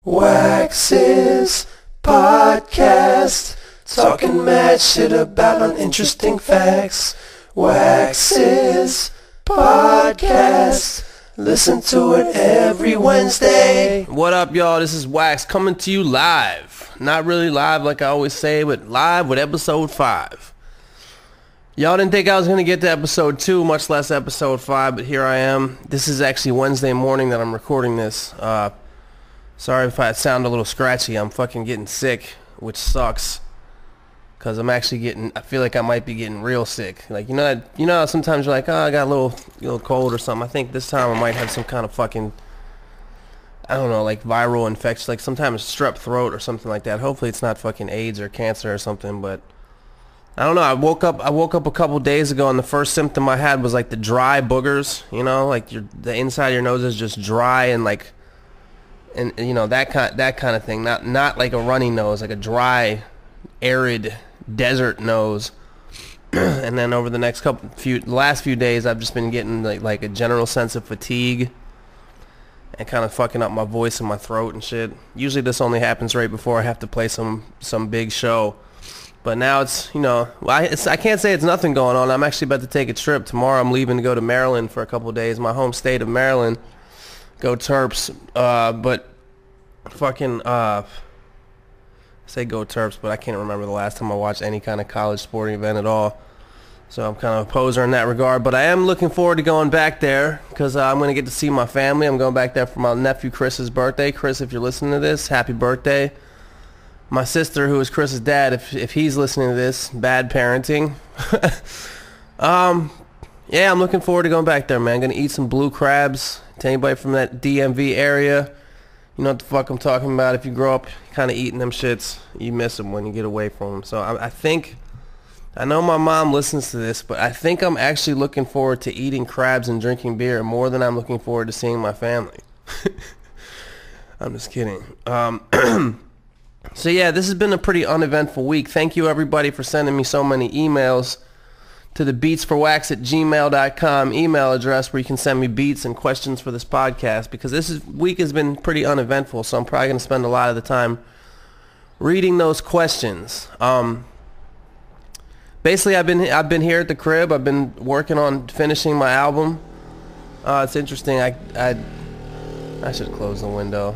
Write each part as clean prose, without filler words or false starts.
Wax's podcast, talking mad shit about uninteresting facts. Wax's podcast, listen to it every Wednesday. What up, y'all? This is Wax coming to you live. Not really live like I always say, but live with episode 5. Y'all didn't think I was going to get to episode 2, much less episode 5, but here I am. This is actually Wednesday morning that I'm recording this. Sorry if I sound a little scratchy. I'm fucking getting sick, which sucks. Because I'm actually I feel like I might be getting real sick. Like, you know, sometimes you're like, oh, I got a little cold or something. I think this time I might have some kind of fucking, I don't know, like viral infection. Like sometimes strep throat or something like that. Hopefully it's not fucking AIDS or cancer or something, but I don't know. I woke up a couple days ago and the first symptom I had was like the dry boogers, you know, like the inside of your nose is just dry and like, and you know, that kind of thing. Not like a runny nose, like a dry, arid desert nose. And then over the last few days I've just been getting like a general sense of fatigue and kind of fucking up my voice and my throat and shit. Usually this only happens right before I have to play some big show. But now it's, you know, I can't say it's nothing going on. I'm actually about to take a trip. Tomorrow I'm leaving to go to Maryland for a couple of days, my home state of Maryland. Go Terps. But fucking, say go Terps, but I can't remember the last time I watched any kind of college sporting event at all. So I'm kind of a poser in that regard. But I am looking forward to going back there because I'm going to get to see my family. I'm going back there for my nephew Chris's birthday. Chris, if you're listening to this, happy birthday. My sister, who is Chris's dad, if he's listening to this, bad parenting. Yeah, I'm looking forward to going back there, man. I'm going to eat some blue crabs. To anybody from that DMV area, you know what the fuck I'm talking about. If you grow up kind of eating them shits, you miss them when you get away from them. So I know my mom listens to this, but I think I'm actually looking forward to eating crabs and drinking beer more than I'm looking forward to seeing my family. I'm just kidding. So yeah, this has been a pretty uneventful week. Thank you everybody for sending me so many emails to the beatsforwax@gmail.com email address where you can send me beats and questions for this podcast, because week has been pretty uneventful, so I'm probably going to spend a lot of the time reading those questions. Basically, I've been here at the crib. I've been working on finishing my album. It's interesting. I should close the window.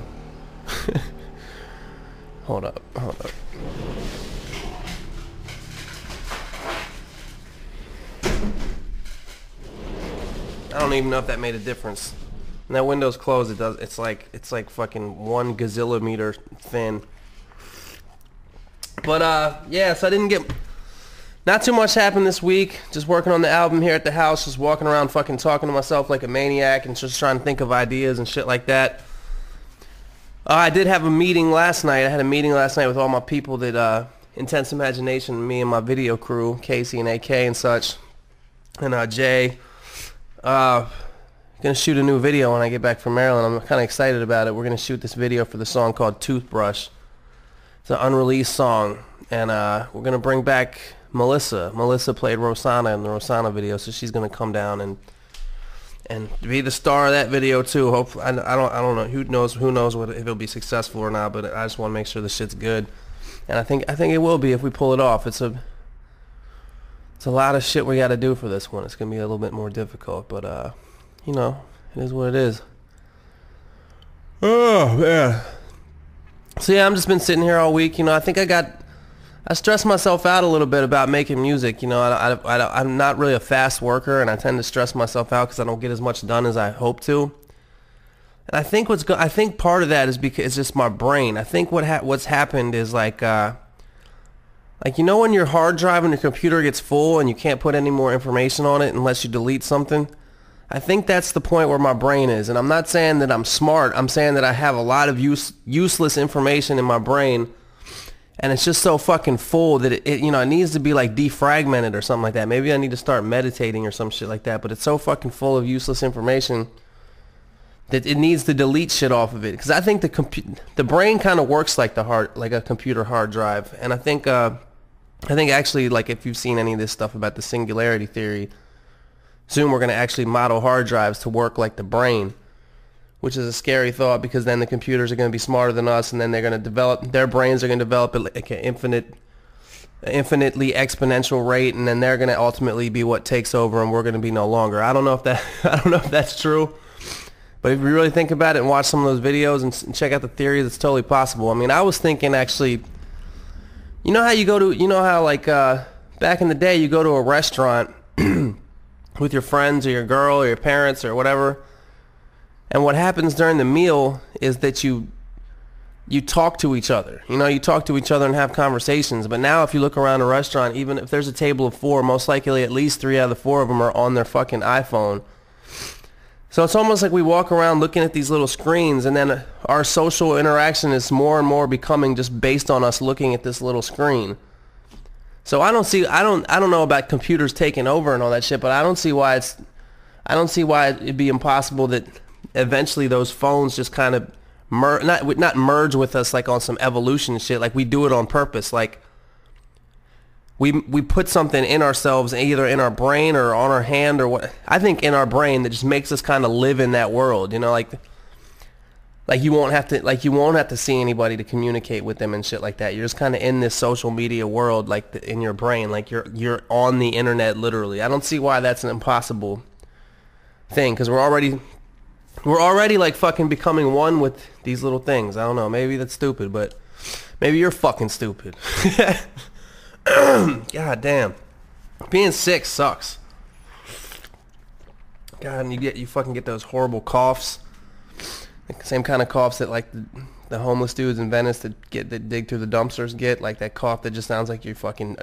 Hold up. I don't even know if that made a difference. When that window's closed, it's like fucking 1 gazillimeter thin. But yeah, so not too much happened this week. Just working on the album here at the house, just walking around fucking talking to myself like a maniac and just trying to think of ideas and shit like that. I did have a meeting last night. I had a meeting last night with all my people that Intense Imagination, me and my video crew, Casey and AK and such, and Jay. Gonna shoot a new video when I get back from Maryland. I'm kind of excited about it. We're gonna shoot this video for the song called Toothbrush. It's an unreleased song, and we're gonna bring back Melissa. Melissa played Rosanna in the Rosanna video, so she's gonna come down and be the star of that video too. Hopefully, I don't know. Who knows if it'll be successful or not. But I just want to make sure the shit's good, and I think it will be if we pull it off. It's a lot of shit we got to do for this one. It's gonna be a little bit more difficult, but you know, it is what it is. Oh man. So yeah, I've just been sitting here all week. You know, I think I stress myself out a little bit about making music. You know, I'm not really a fast worker, and I tend to stress myself out because I don't get as much done as I hope to. And I think I think part of that is because it's just my brain. I think what's happened is like you know when your hard drive on your computer gets full and you can't put any more information on it unless you delete something. I think that's the point where my brain is, and I'm not saying that I'm smart. I'm saying that I have a lot of useless information in my brain. And it's just so fucking full that it needs to be like defragmented or something like that. Maybe I need to start meditating or some shit like that. But it's so fucking full of useless information that it needs to delete shit off of it. Because I think the brain kind of works like a computer hard drive. And I think actually, like, if you've seen any of this stuff about the singularity theory, soon we're going to actually model hard drives to work like the brain, which is a scary thought because then the computers are going to be smarter than us, and then they're going to develop, their brains are going to develop at like an infinitely exponential rate, and then they're going to ultimately be what takes over, and we're going to be no longer. I don't know if that's true, but if you really think about it and watch some of those videos and check out the theories, it's totally possible. I mean, I was thinking actually, you know how like back in the day you go to a restaurant with your friends or your girl or your parents or whatever, and what happens during the meal is that you talk to each other. You talk to each other and have conversations. But now if you look around a restaurant, even if there's a table of 4, most likely at least 3 out of the 4 of them are on their fucking iPhone. So it's almost like we walk around looking at these little screens, and then our social interaction is more and more becoming just based on us looking at this little screen. So I don't know about computers taking over and all that shit, but I don't see why it'd be impossible that eventually those phones just kind of not merge with us like on some evolution shit, like we do it on purpose, like we put something in ourselves, either in our brain or on our hand or what, I think in our brain, that just makes us kind of live in that world, like you won't have to see anybody to communicate with them and shit like that. You're just kind of in this social media world, like in your brain, like you're on the internet literally. I don't see why that's an impossible thing, because we're already like fucking becoming one with these little things. I don't know, maybe that's stupid, but maybe you're fucking stupid. God damn, being sick sucks. God, and you fucking get those horrible coughs, like the same kind of coughs that like the homeless dudes in Venice that dig through the dumpsters get, like that cough that just sounds like you're fucking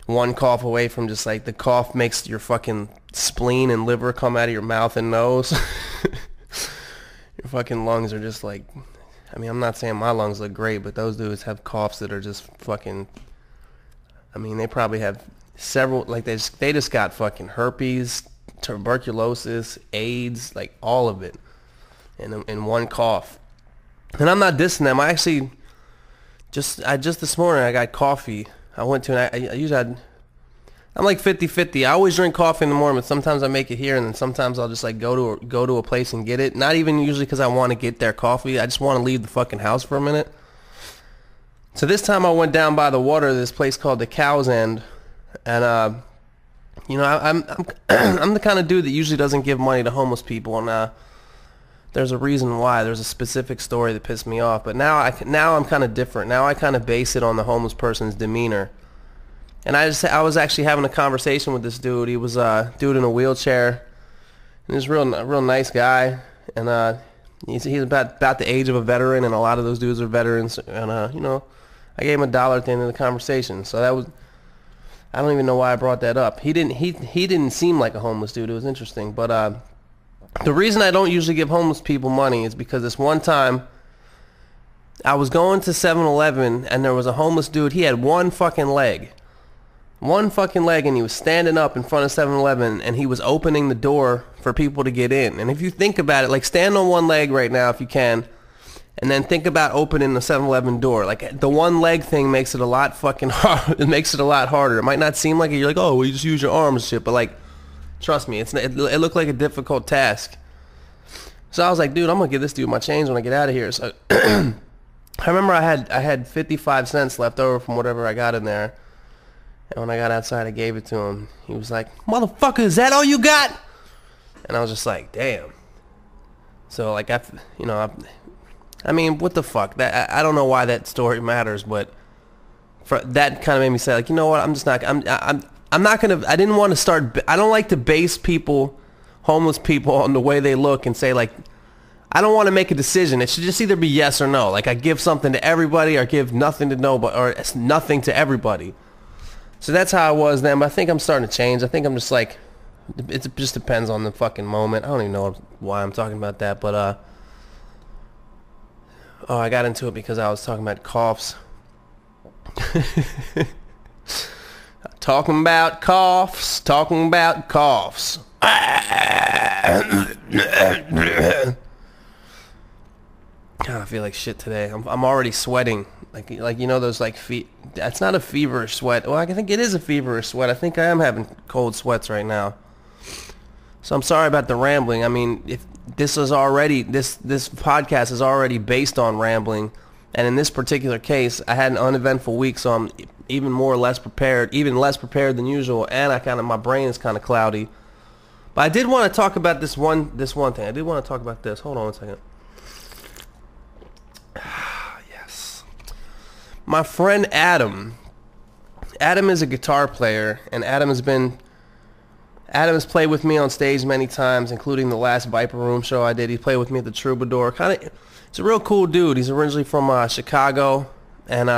one cough away from just like the cough makes your fucking spleen and liver come out of your mouth and nose. Your fucking lungs are just like, I mean, I'm not saying my lungs look great, but those dudes have coughs that are just fucking, I mean, they probably have several, like they just got fucking herpes, tuberculosis, AIDS, like all of it in one cough. And I'm not dissing them. I actually just this morning I got coffee. I went to, and I usually I'm like 50-50. I always drink coffee in the morning, but sometimes I make it here, and then sometimes I'll just like go to a place and get it. Not even usually because I want to get their coffee. I just want to leave the fucking house for a minute. So this time I went down by the water to this place called the Cow's End, and I'm I'm the kind of dude that usually doesn't give money to homeless people, and there's a reason why. There's a specific story that pissed me off, but now I'm kind of different. Now I kind of base it on the homeless person's demeanor. And I was actually having a conversation with this dude. He was a dude in a wheelchair. And he's a real nice guy. And he's about the age of a veteran, and a lot of those dudes are veterans. And I gave him $1 at the end of the conversation. So that was, I don't even know why I brought that up. He didn't seem like a homeless dude. It was interesting. But the reason I don't usually give homeless people money is because this one time I was going to 7-Eleven, and there was a homeless dude. He had one fucking leg, and he was standing up in front of 7-Eleven, and he was opening the door for people to get in. And if you think about it, like, stand on one leg right now if you can, and then think about opening the 7-Eleven door. Like, the one leg thing makes it a lot fucking hard. It makes it a lot harder. It might not seem like it. You're like, oh, well, you just use your arms and shit, but like, trust me, it looked like a difficult task. So I was like, dude, I'm gonna give this dude my change when I get out of here. So I remember I had 55 cents left over from whatever I got in there. And when I got outside, I gave it to him. He was like, motherfucker, is that all you got? And I was just like, damn. So, like, I mean, what the fuck? I don't know why that story matters, but that kind of made me say, like, you know what? I'm just not, I'm not going to, I didn't want to start, I don't like to base people, homeless people, on the way they look and say, like, I don't want to make a decision. It should just either be yes or no. Like, I give something to everybody or give nothing to nobody, or it's nothing to everybody. So that's how I was then, but I think I'm starting to change. I think I'm just like, it just depends on the fucking moment. I don't even know why I'm talking about that, but I got into it because I was talking about coughs. Talking about coughs. God, I feel like shit today. I'm already sweating. Like you know those like that's not a feverish sweat. Well, I think it is a feverish sweat. I think I am having cold sweats right now. So I'm sorry about the rambling. I mean, this podcast is already based on rambling, and in this particular case, I had an uneventful week, so I'm even less prepared than usual, and my brain is kind of cloudy. But I did want to talk about this one thing. I did want to talk about this. Hold on 1 second. Yes. My friend Adam. Adam is a guitar player, and Adam has played with me on stage many times, including the last Viper Room show I did. He played with me at the Troubadour. He's a real cool dude. He's originally from Chicago, and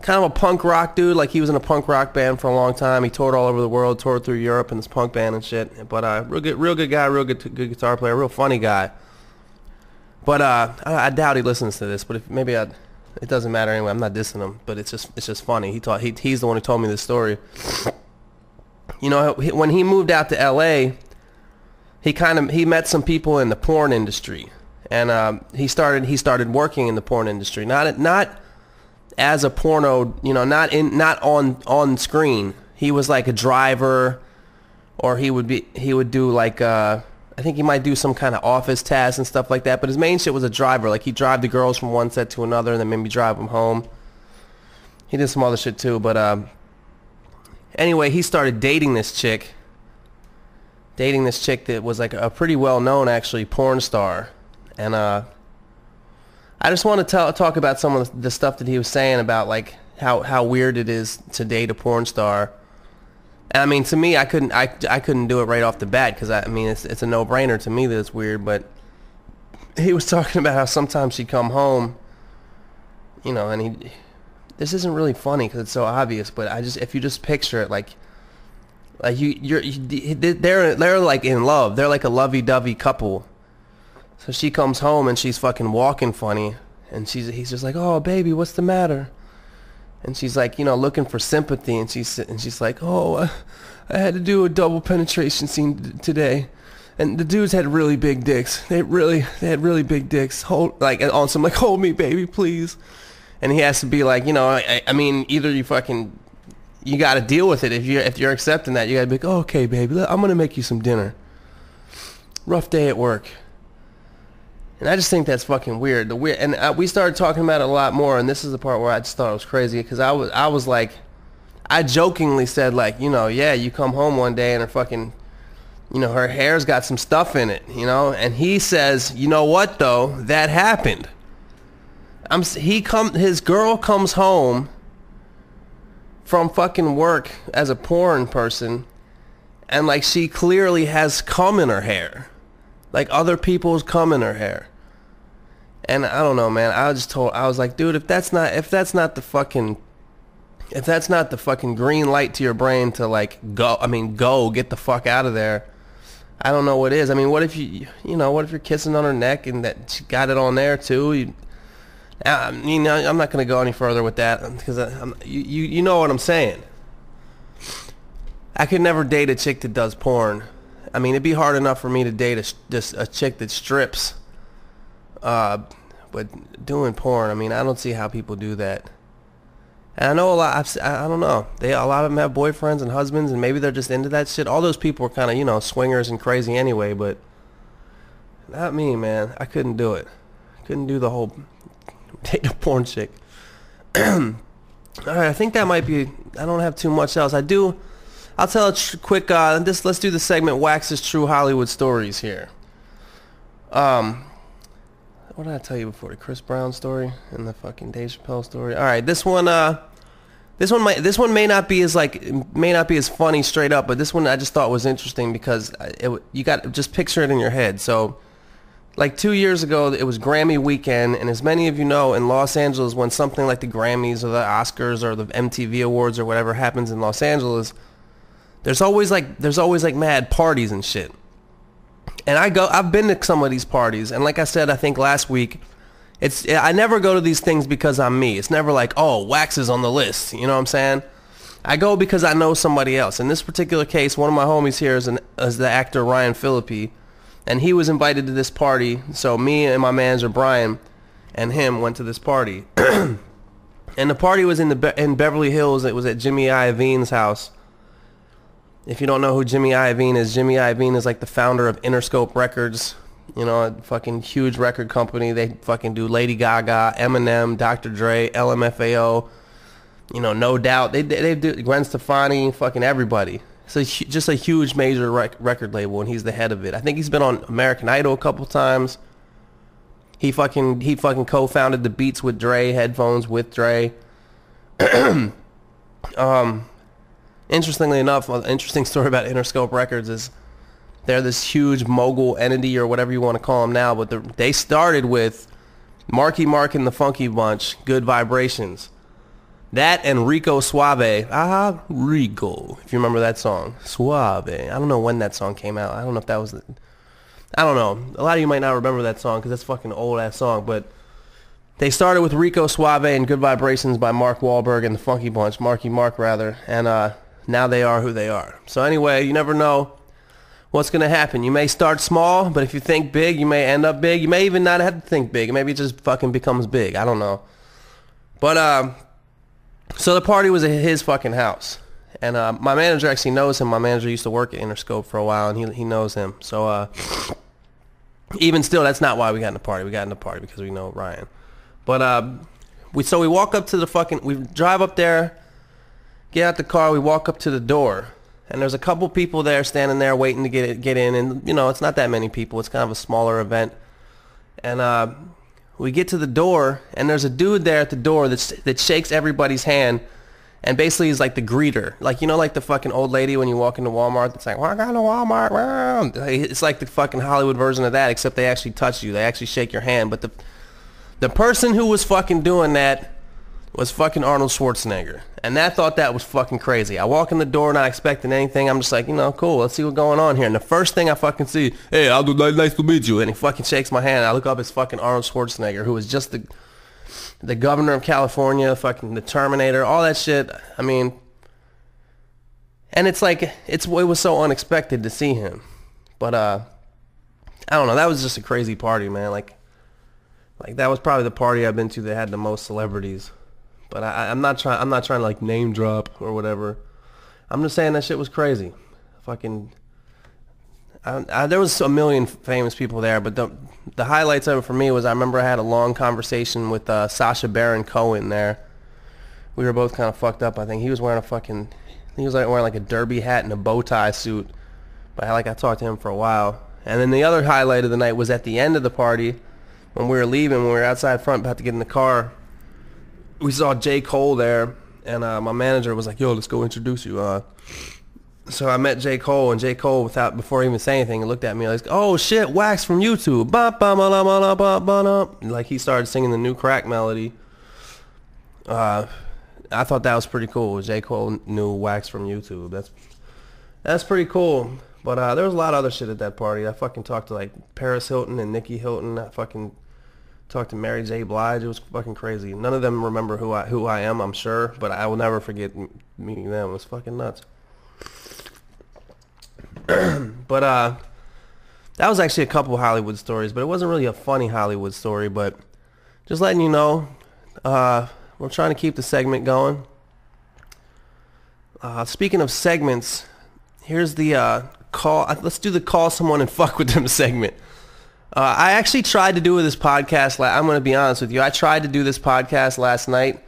kind of a punk rock dude. Like, he was in a punk rock band for a long time. He toured all over the world, toured through Europe in this punk band and shit. But real good guy, real good guitar player, real funny guy. But I doubt he listens to this. But it doesn't matter anyway. I'm not dissing him, but it's just funny. He's the one who told me this story. You know, when he moved out to L.A., he met some people in the porn industry, and he started working in the porn industry. Not as a porno, you know, not on screen. He was like a driver, or he would do like I think he might do some kind of office tasks and stuff like that. But his main shit was a driver. Like, he'd drive the girls from one set to another, and then maybe drive them home. He did some other shit too, but anyway, he started dating this chick that was like a pretty well-known, actually, porn star. And I just want to talk about some of the stuff that he was saying about, like, how weird it is to date a porn star. And I mean, to me, I couldn't do it right off the bat, because I mean, it's a no-brainer to me that it's weird. But he was talking about how sometimes she'd come home, you know, and this isn't really funny because it's so obvious, but if you just picture it, like they're like in love. They're like a lovey-dovey couple. So she comes home and she's fucking walking funny, and he's just like, "Oh, baby, what's the matter?" And she's like, you know, looking for sympathy, and she's like, "Oh, I had to do a double penetration scene today, and the dudes had really big dicks. They had really big dicks. Hold me, baby, please." And he has to be like, you know, I mean, either you got to deal with it. If you're accepting that, you got to be like, "Oh, okay, baby, I'm gonna make you some dinner. Rough day at work." And I just think that's fucking weird. And we started talking about it a lot more, and this is the part where I just thought it was crazy, because I was like, I jokingly said, like, you know, yeah, you come home one day and her fucking, you know, her hair's got some stuff in it, you know, and he says, "You know what though, that happened." His girl comes home from fucking work as a porn person, and like, she clearly has cum in her hair. Like, other people's cum in her hair. And I don't know, man. I was like, dude, if that's not the fucking green light to your brain to, like, go get the fuck out of there, I don't know what is. I mean, what if what if you're kissing on her neck and that she got it on there too? I'm not gonna go any further with that, because you know what I'm saying. I could never date a chick that does porn. I mean, it'd be hard enough for me to date a chick that strips, but doing porn, I mean, I don't see how people do that. And I know a lot. I don't know. A lot of them have boyfriends and husbands, and maybe they're just into that shit. All those people are kind of, you know, swingers and crazy anyway. But not me, man. I couldn't do it. Couldn't do the whole date a porn chick. All right, I think that might be. I don't have too much else. I'll tell a quick, let's do the segment Wax's True Hollywood Stories here. What did I tell you before? The Chris Brown story and the fucking Dave Chappelle story. All right, this one may not be as funny straight up, but this one I just thought was interesting because you got just picture it in your head. So, like 2 years ago, it was Grammy weekend, and as many of you know, in Los Angeles, when something like the Grammys or the Oscars or the MTV Awards or whatever happens in Los Angeles, there's always like mad parties and shit. And I've been to some of these parties, and like I said, I think last week, I never go to these things because I'm me. It's never like, oh, Wax is on the list. You know what I'm saying? I go because I know somebody else. In this particular case, one of my homies here is the actor Ryan Phillippe, and he was invited to this party. So me and my manager Brian and him went to this party, and the party was in Beverly Hills. It was at Jimmy Iovine's house. If you don't know who Jimmy Iovine is like the founder of Interscope Records. You know, a fucking huge record company. They fucking do Lady Gaga, Eminem, Dr. Dre, LMFAO. You know, No Doubt. They do Gwen Stefani, fucking everybody. So just a huge major record label, and he's the head of it. I think he's been on American Idol a couple times. He fucking co-founded the Beats with Dre, headphones with Dre. Interestingly enough, an interesting story about Interscope Records is they're this huge mogul entity or whatever you want to call them now, but they started with Marky Mark and the Funky Bunch, Good Vibrations. That and Rico Suave. Rico. If you remember that song. Suave. I don't know when that song came out. I don't know if that was I don't know. A lot of you might not remember that song because that's a fucking old-ass song, but they started with Rico Suave and Good Vibrations by Mark Wahlberg and the Funky Bunch, Marky Mark rather, and now they are who they are. So anyway, you never know what's going to happen. You may start small, but if you think big, you may end up big. You may even not have to think big. Maybe it just fucking becomes big. I don't know. But, so the party was at his fucking house. And my manager actually knows him. My manager used to work at Interscope for a while, and he knows him. So even still, that's not why we got in the party. We got in the party because we know Ryan. But we walk up to the fucking, we drive up there, get out the car, we walk up to the door, and there's a couple people there standing there waiting to get in, and you know, it's not that many people. It's kind of a smaller event. And we get to the door, and there's a dude there at the door that shakes everybody's hand, and basically he's like the greeter. Like, you know, like the fucking old lady when you walk into Walmart that's like, welcome to Walmart. It's like the fucking Hollywood version of that, except they actually touch you. They actually shake your hand. But the person who was fucking doing that was fucking Arnold Schwarzenegger. And I thought that was fucking crazy. I walk in the door not expecting anything. I'm just like, you know, cool, let's see what's going on here. And the first thing I fucking see, hey, nice to meet you. And he fucking shakes my hand. I look up, it's fucking Arnold Schwarzenegger, who was just the governor of California, fucking the Terminator, all that shit. I mean, and it's like, it was so unexpected to see him. But, I don't know, that was just a crazy party, man. Like that was probably the party I've been to that had the most celebrities. But I'm not trying to like name drop or whatever. I'm just saying that shit was crazy. Fucking, there was a million famous people there, but the highlights of it for me was I remember I had a long conversation with Sacha Baron Cohen there. We were both kind of fucked up. I think he was wearing wearing like a derby hat and a bow tie suit. But I talked to him for a while. And then the other highlight of the night was at the end of the party when we were leaving, when we were outside front about to get in the car. We saw J. Cole there, and my manager was like, yo, let's go introduce you. So I met J. Cole, and J. Cole, before he even saying anything, he looked at me like, oh shit, Wax from YouTube. Like he started singing the new Crack melody. I thought that was pretty cool. J. Cole knew Wax from YouTube. That's pretty cool. But there was a lot of other shit at that party. I fucking talked to like Paris Hilton and Nikki Hilton. I fucking talked to Mary J. Blige. It was fucking crazy. None of them remember who I am, I'm sure, but I will never forget meeting them. It was fucking nuts. But that was actually a couple Hollywood stories, but it wasn't really a funny Hollywood story. But just letting you know, we're trying to keep the segment going. Speaking of segments, here's the call. Let's do the call someone and fuck with them segment. I actually tried to do this podcast. I'm going to be honest with you. I tried to do this podcast last night,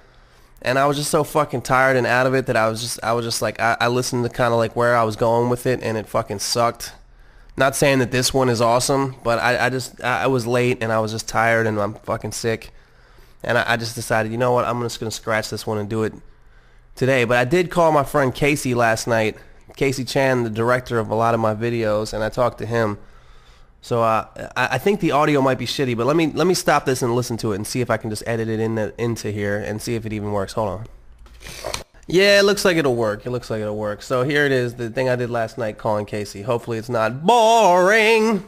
and I was just so fucking tired and out of it that I was just like, I listened to kind of like where I was going with it, and it fucking sucked. Not saying that this one is awesome, but I was late, and I was just tired, and I'm fucking sick. And I just decided, you know what, I'm just going to scratch this one and do it today. But I did call my friend Casey last night. Casey Chan, the director of a lot of my videos, and I talked to him. So I think the audio might be shitty, but let me stop this and listen to it and see if I can just edit it into here and see if it even works. Hold on. Yeah, it looks like it'll work. So here it is, the thing I did last night calling Casey. Hopefully it's not boring.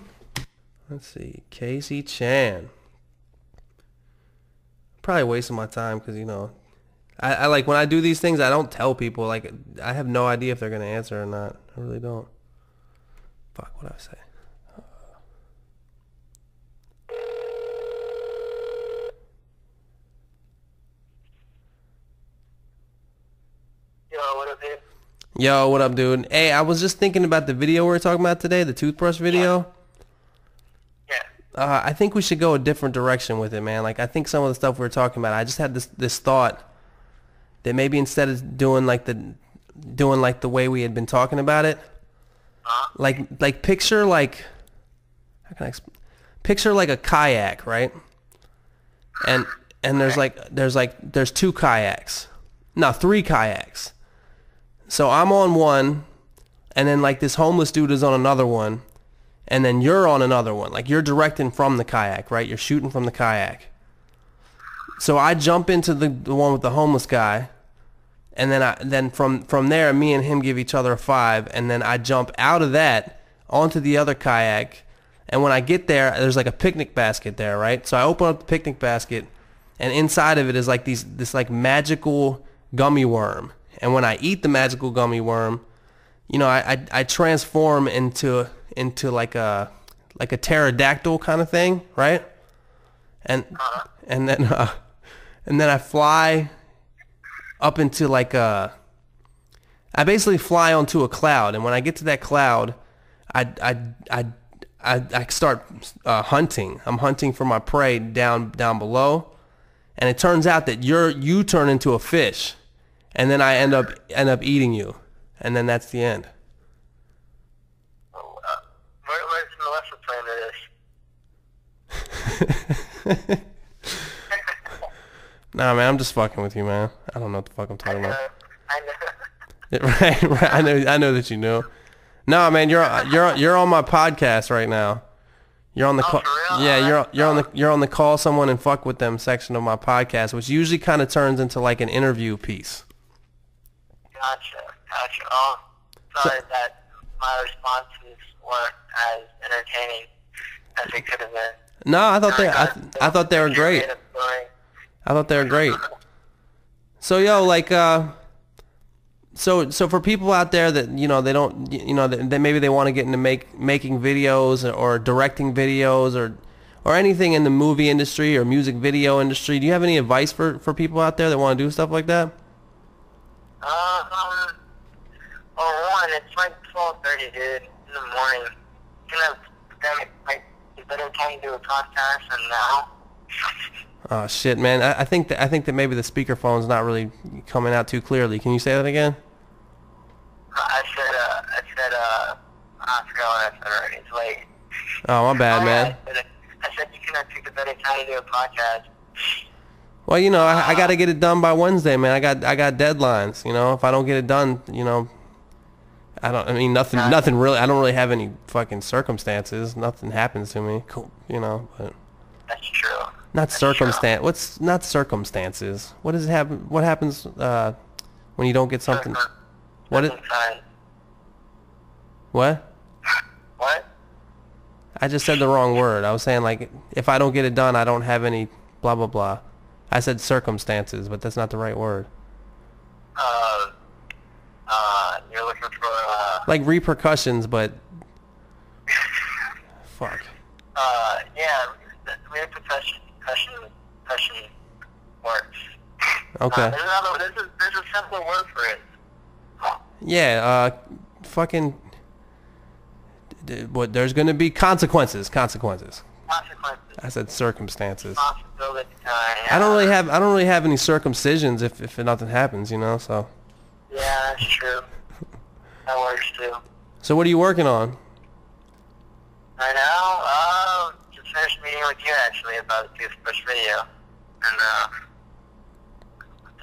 Let's see, Casey Chan. Probably wasting my time because, you know, I like when I do these things, I don't tell people. Like, I have no idea if they're going to answer or not. I really don't. Fuck, what did I say? Yo, what up, dude? Hey, I was just thinking about the video we were talking about today, the toothbrush video. Yeah. I think we should go a different direction with it, man. Like, I think some of the stuff we were talking about, I just had this thought that maybe instead of doing like the way we had been talking about it, like picture like, how can I picture like a kayak, right? And there's two kayaks. No, three kayaks. So I'm on one, and then like this homeless dude is on another one, and then you're on another one. Like you're directing from the kayak, right? You're shooting from the kayak. So I jump into the one with the homeless guy, and then from there, me and him give each other a 5, and then I jump out of that onto the other kayak, and when I get there, there's like a picnic basket there, right? So I open up the picnic basket, and inside of it is like this like magical gummy worm. And when I eat the magical gummy worm, you know, I transform into like a pterodactyl kind of thing, right? And then I fly up into like I basically fly onto a cloud, and when I get to that cloud, I start hunting. I'm hunting for my prey down below, and it turns out that you turn into a fish. And then I end up eating you, and then that's the end. Where's the lesson plan to this? Nah, man, I'm just fucking with you, man. I don't know what the fuck I'm talking about. I know. Right. I know that you know. No, man, you're on my podcast right now. You're on the call. Yeah, you're on the call someone and fuck with them section of my podcast, which usually kind of turns into like an interview piece. Gotcha. Oh, sorry that my responses weren't as entertaining as they could have been. No, I thought they were great. I thought they were great. So yo, like, so for people out there that they don't, that maybe they want to get into making videos or directing videos or anything in the movie industry or music video industry, do you have any advice for people out there that want to do stuff like that? Well, it's like 12:30, dude, in the morning. You know, like, a better time to do a podcast than now. Oh shit, man! I think that maybe the speakerphone's not really coming out too clearly. Can you say that again? I forgot what I said already. It's late. Oh, my bad, man. I said you cannot pick a better time to do a podcast. Well, I got to get it done by Wednesday, man. I got deadlines. If I don't get it done, nothing really. I don't really have any fucking circumstances. Nothing happens to me. Cool, but that's true. Not circumstance. What's not circumstances? What does it happen? What happens when you don't get something? What? What? I just said the wrong word. I was saying like if I don't get it done, I don't have any blah blah blah. I said circumstances, but that's not the right word. You're looking for like repercussions, but fuck. Yeah, repercussion works. Okay. There's a simpler word for it. Yeah, fucking. What? There's gonna be consequences. I said circumstances. I don't really have any circumcisions if nothing happens, so. Yeah, that's true. That works too. So what are you working on? Right now, just finished meeting with you actually about the toothbrush video, and I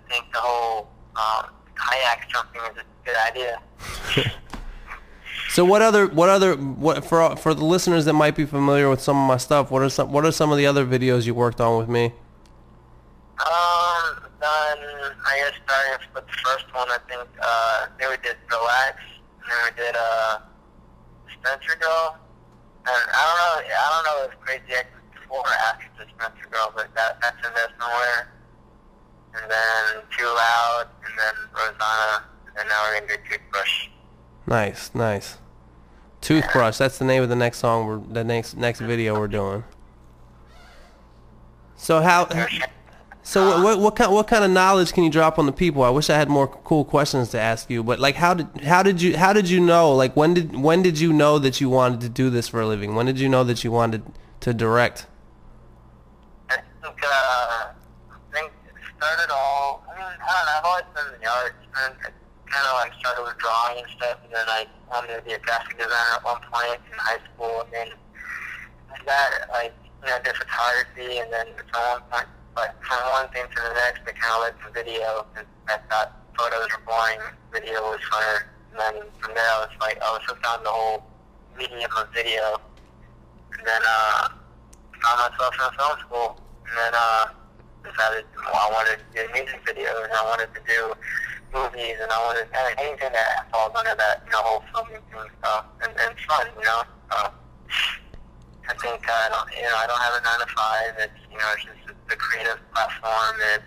think the whole kayak jumping is a good idea. So what for the listeners that might be familiar with some of my stuff, what are some of the other videos you worked on with me? I guess starting with the first one, I think then we did Relax, and then we did Spencer Girl, and I don't know if Crazy X was before or after the Spencer Girl, but that's in there somewhere. And then Too Loud, and then Rosanna, and now we're gonna do Toothbrush. Nice. Toothbrush. That's the name of the next song. The next video we're doing. So how So what kind of knowledge can you drop on the people? I wish I had more cool questions to ask you, but like how did you know? Like when did you know that you wanted to do this for a living? When did you know that you wanted to direct? I think it started all. I mean, I don't know. I've always been in the arts, and I kind of like started with drawing and stuff, and then I wanted to be a graphic designer at one point in high school, and then that did photography, and then from one point. But from one thing to the next, it kind of led to video, and I thought photos were boring, video was funner. And then from there, I was hooked on the whole medium of video. And then found myself in film school, and then decided I wanted to do music videos, and I wanted to do movies, and I wanted anything that falls under that, whole filming and stuff, and it's fun, I think I don't have a 9 to 5. It's it's just the creative platform. It's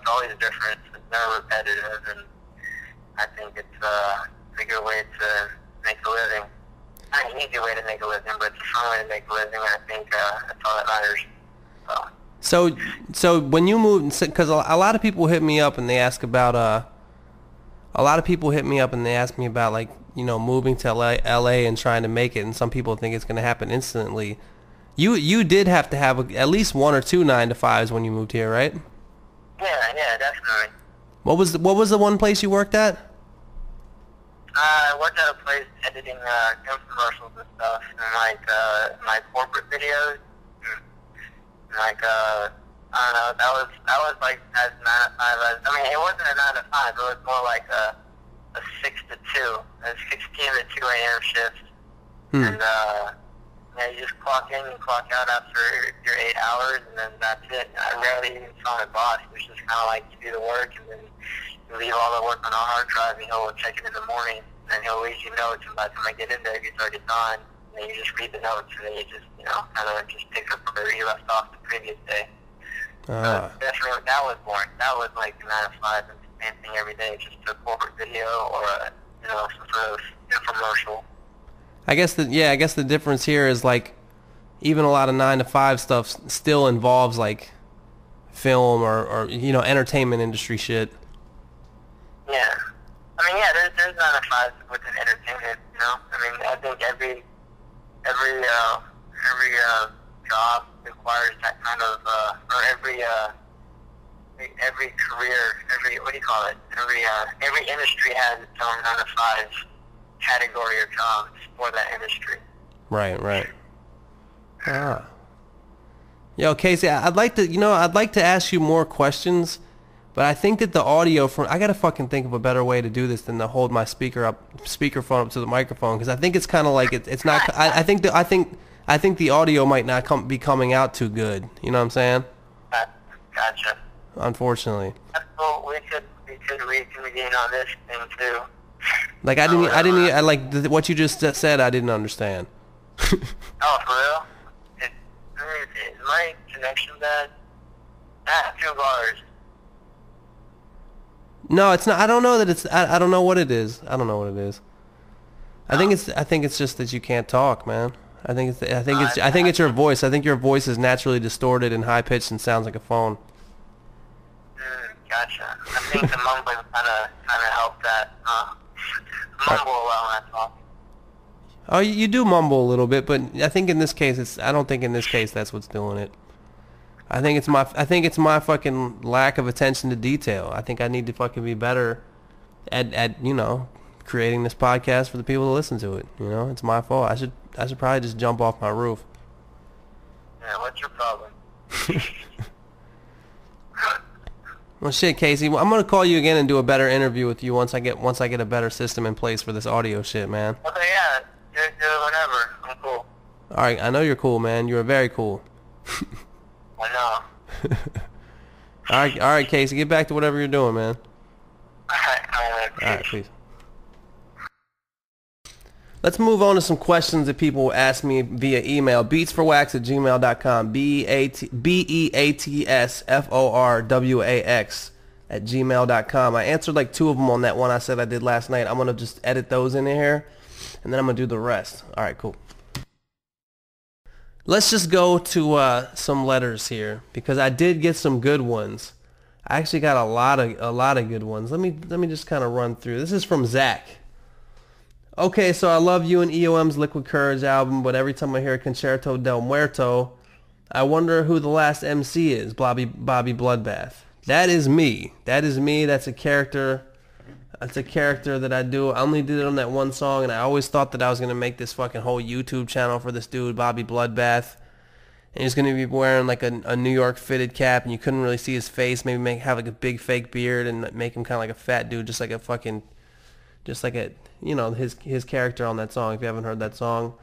always different. It's never repetitive, and I think it's a good way to make a living. Not an easy way to make a living, but it's a fun way to make a living. And I think that's all that matters. So when you moved, because a lot of people hit me up and they ask about like moving to LA and trying to make it, and some people think it's going to happen instantly. You did have to have at least 1 or 2 9 to 5s when you moved here, right? Yeah, definitely. What was the one place you worked at? I worked at a place editing infomercials and stuff, and my corporate videos. I don't know. That was like as 9 to 5 as. I mean, it wasn't a 9 to 5. It was more like a 6 to 2, a 6 p.m. to 2 a.m. shift, and you just clock in and clock out after your 8 hours, and then that's it. I rarely even saw my boss. It was just kind of like you do the work, and then you leave all the work on a hard drive, and he'll check it in the morning, and he'll leave you notes, and by the time I get in there, it's already done. And then you just read the notes, and then you just kind of just pick up where you left off the previous day. Definitely, that was boring. That was like 9 to 5, and same thing every day, just a corporate video or some sort of infomercial. I guess the difference here is like even a lot of 9 to 5 stuff still involves like film or entertainment industry shit. Yeah, I mean there's 9 to 5 within entertainment. I mean I think every job requires that kind of or every career, what do you call it? Every industry has its own 9 to 5 category or jobs for that industry. Right. Yo, Casey, I'd like to ask you more questions, but I think that the audio I gotta fucking think of a better way to do this than to hold my speakerphone up to the microphone, because I think it's kind of like it's not. I think the audio might not be coming out too good. You know what I'm saying? Gotcha. Unfortunately. That's cool. We could reconvene on this thing too. Like I didn't like what you just said. I didn't understand. Oh, for real? Is my connection bad? 2 bars. No, it's not. I don't know that it's. I don't know what it is. I don't know what it is. I think it's just that you can't talk, man. I think it's your voice. I think your voice is naturally distorted and high pitched and sounds like a phone. Gotcha. I think the mumbling kind of helped that. Mumble a lot when I talk. Oh, you do mumble a little bit, but I think in this case I don't think in this case that's what's doing it. I think it's my fucking lack of attention to detail. I think I need to fucking be better at creating this podcast for the people to listen to it. It's my fault. I should probably just jump off my roof. Yeah, what's your problem? Well, shit, Casey. I'm gonna call you again and do a better interview with you once I get a better system in place for this audio shit, man. Okay, yeah, do it whenever. I'm cool. All right, I know you're cool, man. You are very cool. I know. All right, Casey. Get back to whatever you're doing, man. All right, peace. Let's move on to some questions that people ask me via email. beatsforwax@gmail.com. beatsforwax@gmail.com. I answered like 2 of them on that one I said I did last night. I'm going to just edit those in here, and then I'm going to do the rest. All right, cool. Let's just go to some letters here, because I did get some good ones. I actually got a lot of good ones. Let me just kind of run through. This is from Zach. Okay, so I love you and EOM's Liquid Courage album, but every time I hear Concerto del Muerto, I wonder who the last MC is. Bobby Bloodbath. That is me. That is me. That's a character. That's a character that I do. I only did it on that one song, and I always thought that I was gonna make this fucking whole YouTube channel for this dude, Bobby Bloodbath. And he's gonna be wearing like a New York fitted cap, and you couldn't really see his face. Maybe have like a big fake beard and make him kind of like a fat dude, just like his character on that song. If you haven't heard that song,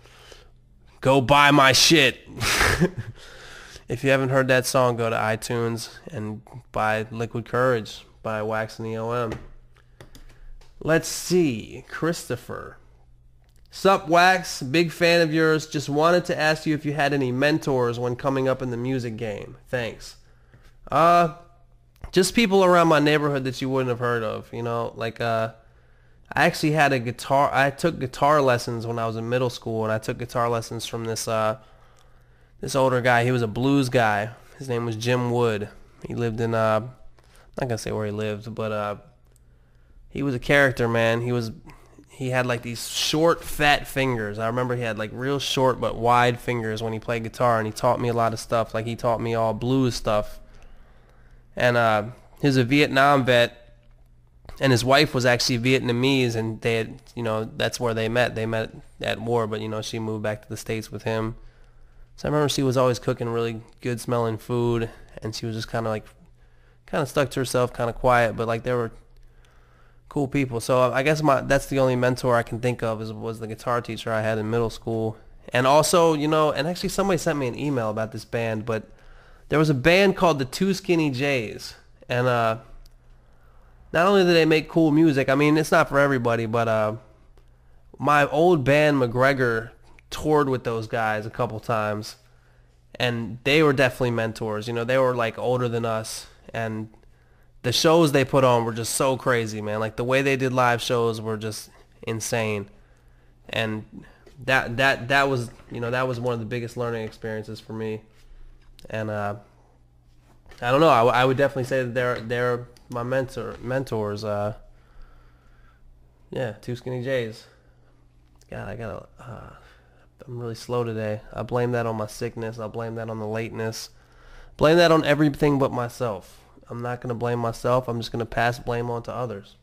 go buy my shit. If you haven't heard that song, go to iTunes and buy Liquid Courage by Wax and EOM. Let's see, Christopher. Sup, Wax? Big fan of yours. Just wanted to ask you if you had any mentors when coming up in the music game. Thanks. Just people around my neighborhood that you wouldn't have heard of. You know, like I actually had a guitar. I took guitar lessons when I was in middle school, and I took guitar lessons from this older guy. He was a blues guy. His name was Jim Wood. He lived in I'm not gonna say where he lived, but he was a character, man. He had like these short, fat fingers. I remember he had like real short but wide fingers when he played guitar, and he taught me a lot of stuff. Like he taught me all blues stuff. And he's a Vietnam vet, and his wife was actually Vietnamese, and they had, that's where they met. They met at war, but she moved back to the States with him. So I remember she was always cooking really good smelling food, and she was just kind of stuck to herself, kind of quiet, but like they were cool people. So I guess that's the only mentor I can think of was the guitar teacher I had in middle school. And also, and actually somebody sent me an email about this band, but there was a band called the Two Skinny Jays, and not only did they make cool music, I mean, it's not for everybody, but my old band McGregor toured with those guys a couple times, and they were definitely mentors. They were like older than us, and the shows they put on were just so crazy, man. Like the way they did live shows were just insane, and that was that was one of the biggest learning experiences for me. And I don't know, I would definitely say that they're my mentors. Yeah, Two Skinny Jays. God, I'm really slow today. I blame that on my sickness. I blame that on the lateness. Blame that on everything but myself. I'm not going to blame myself. I'm just going to pass blame on to others.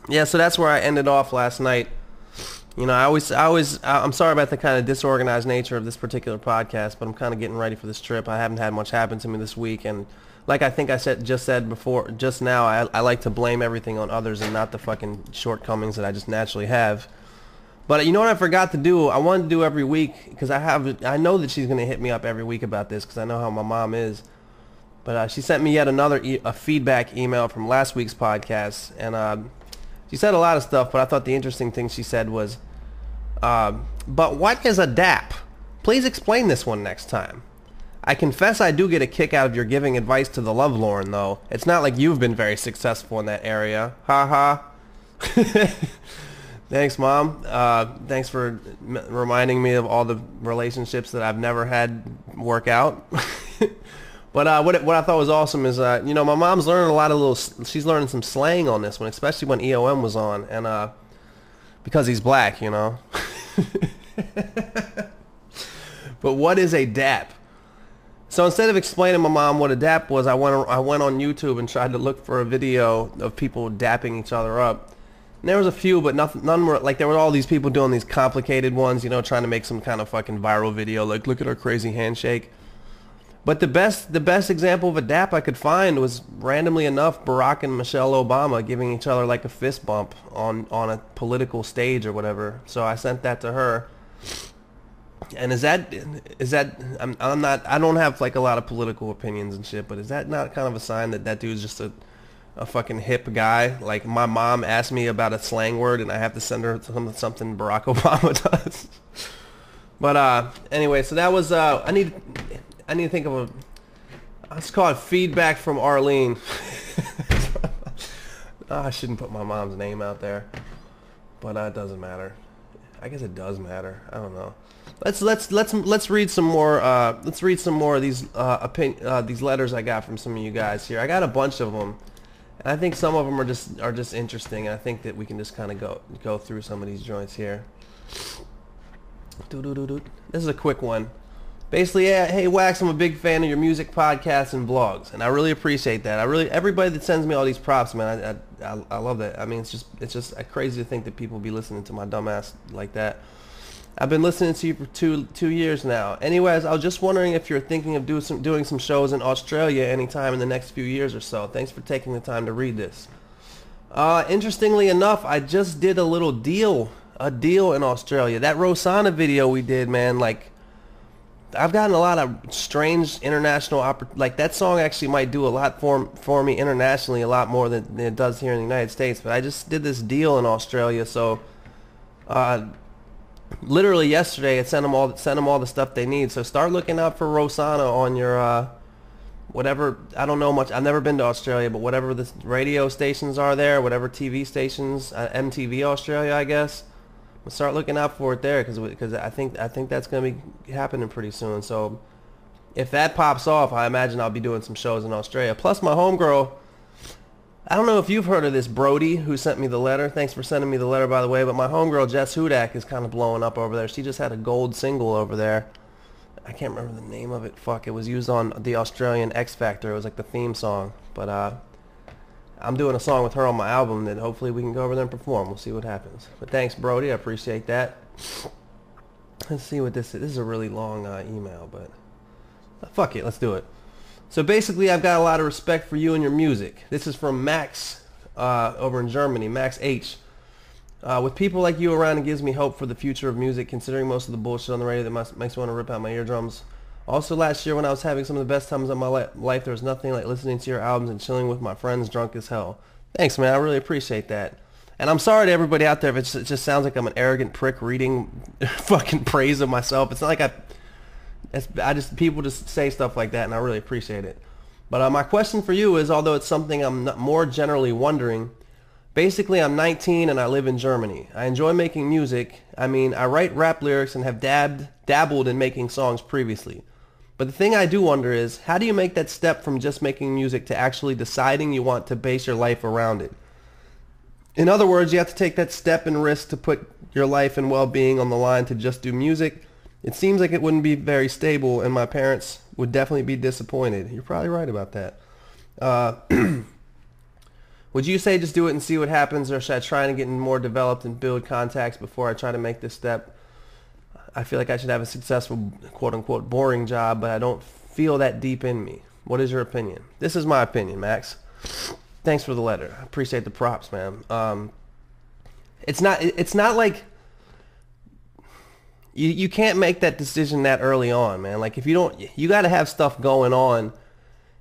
Yeah, so that's where I ended off last night. I'm sorry about the kind of disorganized nature of this particular podcast, but I'm kind of getting ready for this trip. I haven't had much happen to me this week, and like I think I said before, just now, I like to blame everything on others and not the fucking shortcomings that I just naturally have. But you know what I forgot to do? I wanted to do every week, because I know that she's going to hit me up every week about this, because I know how my mom is. But she sent me yet another feedback email from last week's podcast, and she said a lot of stuff, but I thought the interesting thing she said was, but what is a DAP? Please explain this one next time. I confess I do get a kick out of your giving advice to the lovelorn, though. It's not like you've been very successful in that area. Ha ha. Thanks, Mom. Thanks for reminding me of all the relationships that I've never had work out. But what I thought was awesome is, my mom's learning a lot of she's learning some slang on this one, especially when EOM was on, and because he's black, But what is a DAP? So instead of explaining my mom what a DAP was, I went on YouTube and tried to look for a video of people dapping each other up. And there was a few, but none were, like, there were all these people doing these complicated ones, trying to make some kind of fucking viral video, like, look at our crazy handshake. But the best example of a dap I could find was, randomly enough, Barack and Michelle Obama giving each other like a fist bump on a political stage or whatever. So I sent that to her. And I don't have like a lot of political opinions and shit, but is that not kind of a sign that dude's just a fucking hip guy? Like, my mom asked me about a slang word and I have to send her something Barack Obama does. But anyway, so that was I need to think of let's call it feedback from Arlene. I shouldn't put my mom's name out there, but it doesn't matter. I guess it does matter. I don't know. Let's read some more. Let's read some more of these letters I got from some of you guys here. I got a bunch of them, and I think some of them are just interesting. And I think that we can just kind of go through some of these joints here. This is a quick one. Basically, yeah, hey Wax, I'm a big fan of your music, podcasts, and vlogs, and I really appreciate that. Everybody that sends me all these props, man, I love that. I mean, it's just crazy to think that people be listening to my dumb ass like that. I've been listening to you for two years now. Anyways, I was just wondering if you're thinking of doing some shows in Australia anytime in the next few years or so. Thanks for taking the time to read this. Interestingly enough, I just did a deal in Australia. That Rosanna video we did, man, like, I've gotten a lot of strange international like that song actually might do a lot for me internationally, a lot more than it does here in the United States. But I just did this deal in Australia, so literally yesterday it sent them all the stuff they need. So start looking out for Rosanna on your whatever. I don't know much. I've never been to Australia, but whatever the radio stations are there, whatever TV stations, MTV Australia, I guess. We'll start looking out for it there because I think that's gonna be happening pretty soon. So if that pops off, I imagine I'll be doing some shows in Australia. Plus my homegirl, I don't know if you've heard of this Brody who sent me the letter. Thanks for sending me the letter, by the way. But my homegirl Jess Hudak is kind of blowing up over there. She just had a gold single over there. I can't remember the name of it. Fuck, it was used on the Australian X Factor. It was like the theme song. But I'm doing a song with her on my album that hopefully we can go over there and perform. We'll see what happens. But thanks, Brody. I appreciate that. Let's see what this is. This is a really long email, but fuck it. Let's do it. So basically, I've got a lot of respect for you and your music. This is from Max over in Germany, Max H. With people like you around, it gives me hope for the future of music, considering most of the bullshit on the radio that makes me want to rip out my eardrums. Also, last year when I was having some of the best times of my life, there was nothing like listening to your albums and chilling with my friends drunk as hell. Thanks, man. I really appreciate that. And I'm sorry to everybody out there if it just sounds like I'm an arrogant prick reading fucking praise of myself. It's not like people just say stuff like that, and I really appreciate it. But my question for you is, although it's something I'm more generally wondering, basically I'm 19 and I live in Germany. I enjoy making music. I mean, I write rap lyrics and have dabbled in making songs previously. But the thing I do wonder is, how do you make that step from just making music to actually deciding you want to base your life around it? In other words, you have to take that step and risk to put your life and well-being on the line to just do music. It seems like it wouldn't be very stable, and my parents would definitely be disappointed. You're probably right about that. Would you say just do it and see what happens, or should I try and get more developed and build contacts before I try to make this step? I feel like I should have a successful, quote-unquote, boring job, but I don't feel that deep in me. What is your opinion? This is my opinion, Max. Thanks for the letter. I appreciate the props, man. It's not like you can't make that decision that early on, man. Like if you got to have stuff going on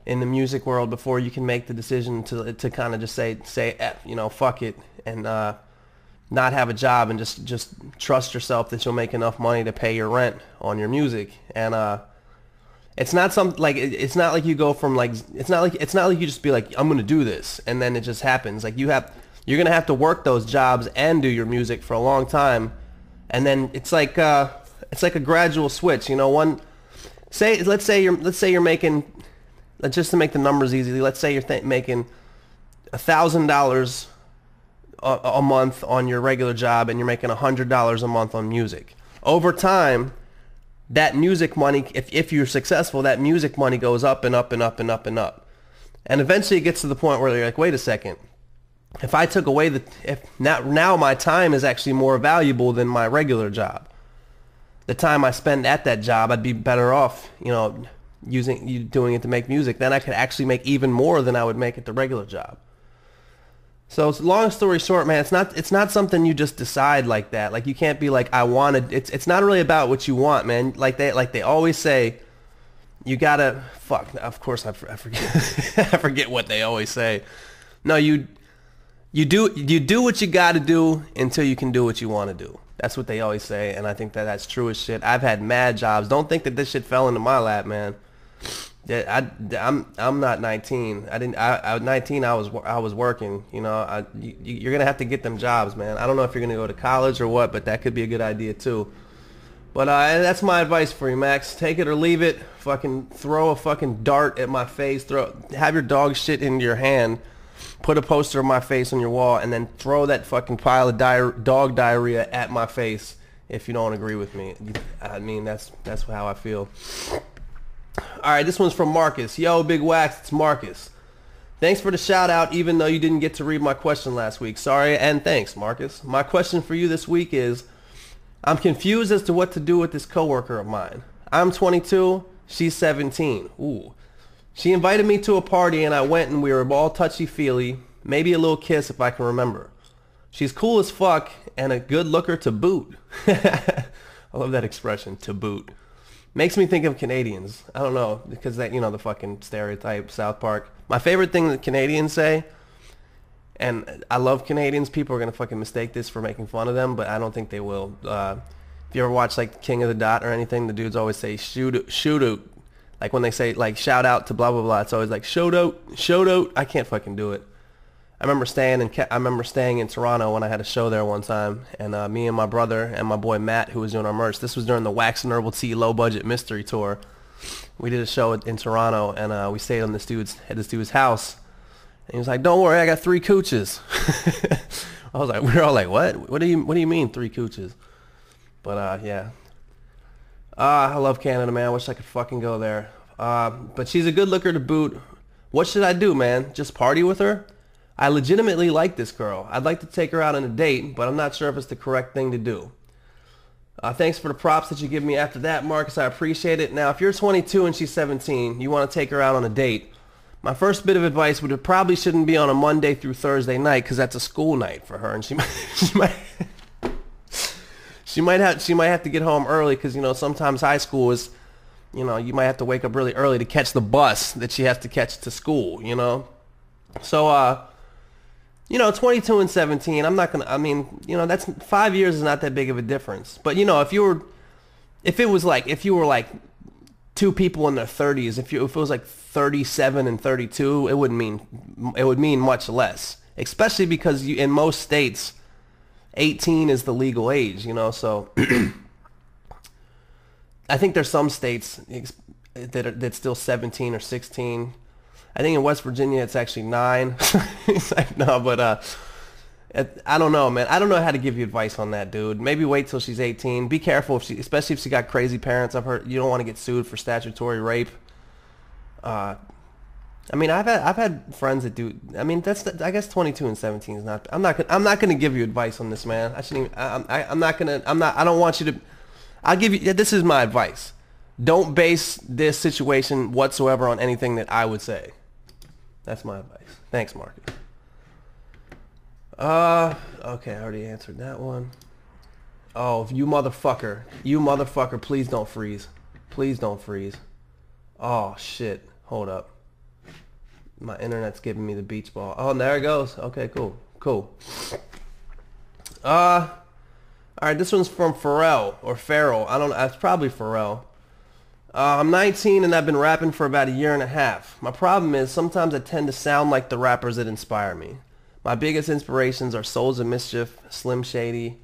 in the music world before you can make the decision to kind of just say fuck it, and not have a job and just trust yourself that you'll make enough money to pay your rent on your music. And it's not it's not like you go from it's not like you just be like, I'm gonna do this and then it just happens. Like you're gonna have to work those jobs and do your music for a long time, and then it's like a gradual switch. Let's say you're making, just to make the numbers easy, let's say you're making $1,000 a month on your regular job and you're making $100 a month on music. Over time, that music money, if you're successful, that music money goes up and up and up and up and up. And eventually it gets to the point where you're like, wait a second. If I took away now my time is actually more valuable than my regular job. The time I spend at that job, I'd be better off, doing it to make music. Then I could actually make even more than I would make at the regular job. So long story short, man, it's not something you just decide like that. Like you can't be like, I want to. It's not really about what you want, man. Like they always say, you gotta fuck. Of course, I forget I forget what they always say. No, you do what you got to do until you can do what you want to do. That's what they always say, and I think that's true as shit. I've had mad jobs. Don't think that this shit fell into my lap, man. Yeah, I'm not 19. I 19. I was working. You're gonna have to get them jobs, man. I don't know if you're gonna go to college or what, but that could be a good idea too. But that's my advice for you, Max. Take it or leave it. Fucking throw a fucking dart at my face. Have your dog shit in your hand. Put a poster of my face on your wall, and then throw that fucking pile of dog diarrhea at my face if you don't agree with me. I mean, that's how I feel. All right, this one's from Marcus. Yo, Big Wax, it's Marcus. Thanks for the shout out, even though you didn't get to read my question last week. Sorry, and thanks, Marcus. My question for you this week is, I'm confused as to what to do with this coworker of mine. I'm 22, she's 17. Ooh. She invited me to a party and I went and we were all touchy-feely, maybe a little kiss if I can remember. She's cool as fuck and a good looker to boot. I love that expression, to boot. Makes me think of Canadians. I don't know, because that, you know, the fucking stereotype, South Park. My favorite thing that Canadians say, and I love Canadians, people are going to fucking mistake this for making fun of them, but I don't think they will. If you ever watch like King of the Dot or anything, the dudes always say shoot out. Like when they say like shout out to blah blah blah, it's always like shout out. I can't fucking do it. I remember staying in Toronto when I had a show there one time, and me and my brother and my boy Matt, who was doing our merch. This was during the Wax and Herbal Tea low budget mystery tour. We did a show in Toronto, and we stayed on this dude's house. And he was like, "Don't worry, I got 3 cooches." I was like, we were all like, "What? What do you mean 3 cooches?" But yeah. I love Canada, man. I wish I could fucking go there. But she's a good looker to boot. What should I do, man? Just party with her? I legitimately like this girl. I'd like to take her out on a date, but I'm not sure if it's the correct thing to do. Thanks for the props that you give me after that, Marcus. I appreciate it. Now, if you're 22 and she's 17, you want to take her out on a date, my first bit of advice would probably shouldn't be on a Monday through Thursday night, because that's a school night for her, and she might have to get home early, because, you know, sometimes high school is, you know, you might have to wake up really early to catch the bus that she has to catch to school, you know. So, you know, 22 and 17, I mean, you know, that's 5 years is not that big of a difference. But, you know, if you were like 2 people in their 30s, if it was like 37 and 32, it would mean much less, especially because in most states 18 is the legal age, you know. So I think there's some states that's still 17 or 16. I think in West Virginia it's actually 9. It's like, no, but I don't know, man. I don't know how to give you advice on that, dude. Maybe wait till she's 18. Be careful, especially if she got crazy parents. I've heard you don't want to get sued for statutory rape. I mean, I've had friends that do. I mean, I guess 22 and 17 is not. I'm not gonna give you advice on this, man. I shouldn't even. I don't want you to. I'll give you. This is my advice. Don't base this situation whatsoever on anything that I would say. That's my advice. Thanks, Marcus. Okay, I already answered that one. Oh, you motherfucker, please don't freeze. Please don't freeze. Oh, shit. Hold up. My internet's giving me the beach ball. Oh, there it goes. Okay, cool. Alright, this one's from Pharrell, or Pharrell. I don't know. It's probably Pharrell. I'm 19 and I've been rapping for about 1.5 years. My problem is sometimes I tend to sound like the rappers that inspire me. My biggest inspirations are Souls of Mischief, Slim Shady.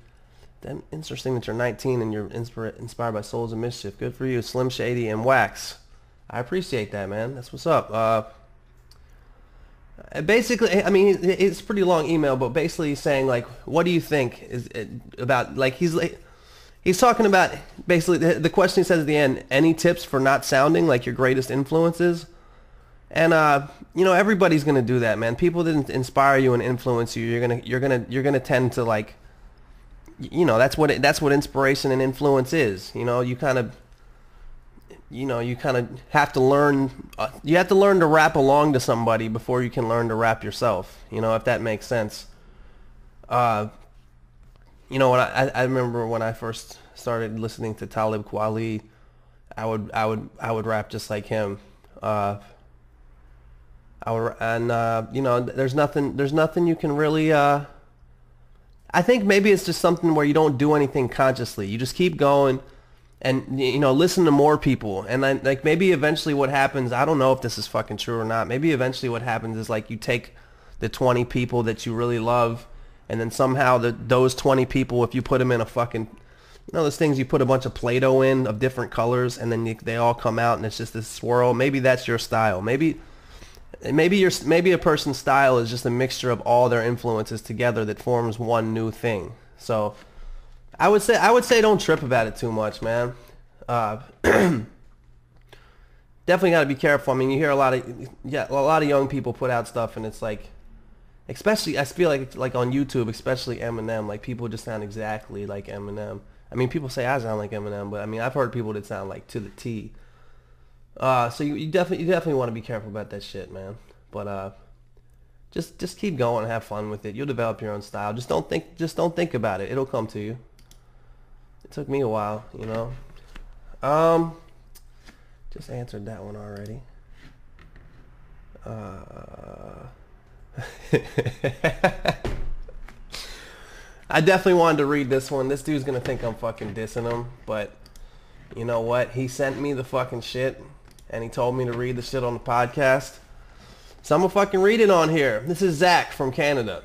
Damn, interesting that you're 19 and you're inspired by Souls of Mischief. Good for you, Slim Shady and Wax. I appreciate that, man. That's what's up. Basically, I mean, it's a pretty long email, but basically he's saying, like, what do you think is about, like, he's talking about, basically, the question he says at the end, any tips for not sounding like your greatest influences? And, you know, everybody's going to do that, man. People that inspire you and influence you, you're going to tend to, like, you know, that's what inspiration and influence is. You know, you kind of have to learn, you have to learn to rap along to somebody before you can learn to rap yourself, you know, if that makes sense. You know, when I remember when I first started listening to Talib Kweli, I would rap just like him. You know, there's nothing you can really. I think maybe it's just something where you don't do anything consciously. You just keep going, and you know, listen to more people, and then like maybe eventually what happens. I don't know if this is fucking true or not. Maybe eventually what happens is like you take the 20 people that you really love. And then somehow those 20 people, if you put them in know those things you put a bunch of Play-Doh in of different colors, and then they all come out, and it's just this swirl. Maybe that's your style. Maybe a person's style is just a mixture of all their influences together that forms one new thing. So I would say don't trip about it too much, man. Definitely got to be careful. I mean, you hear a lot of young people put out stuff, and it's like, especially I feel like on YouTube, especially Eminem, like people just sound exactly like Eminem. I mean, people say I sound like Eminem, but I mean, I've heard people that sound like to the T. So you definitely want to be careful about that shit, man. But just keep going and have fun with it. You'll develop your own style. Just don't think about it. It'll come to you. It took me a while, you know. Just answered that one already. I definitely wanted to read this one. This dude's gonna think I'm fucking dissing him, but you know what? He sent me the fucking shit, and he told me to read the shit on the podcast. So I'm gonna fucking read it on here. This is Zach from Canada.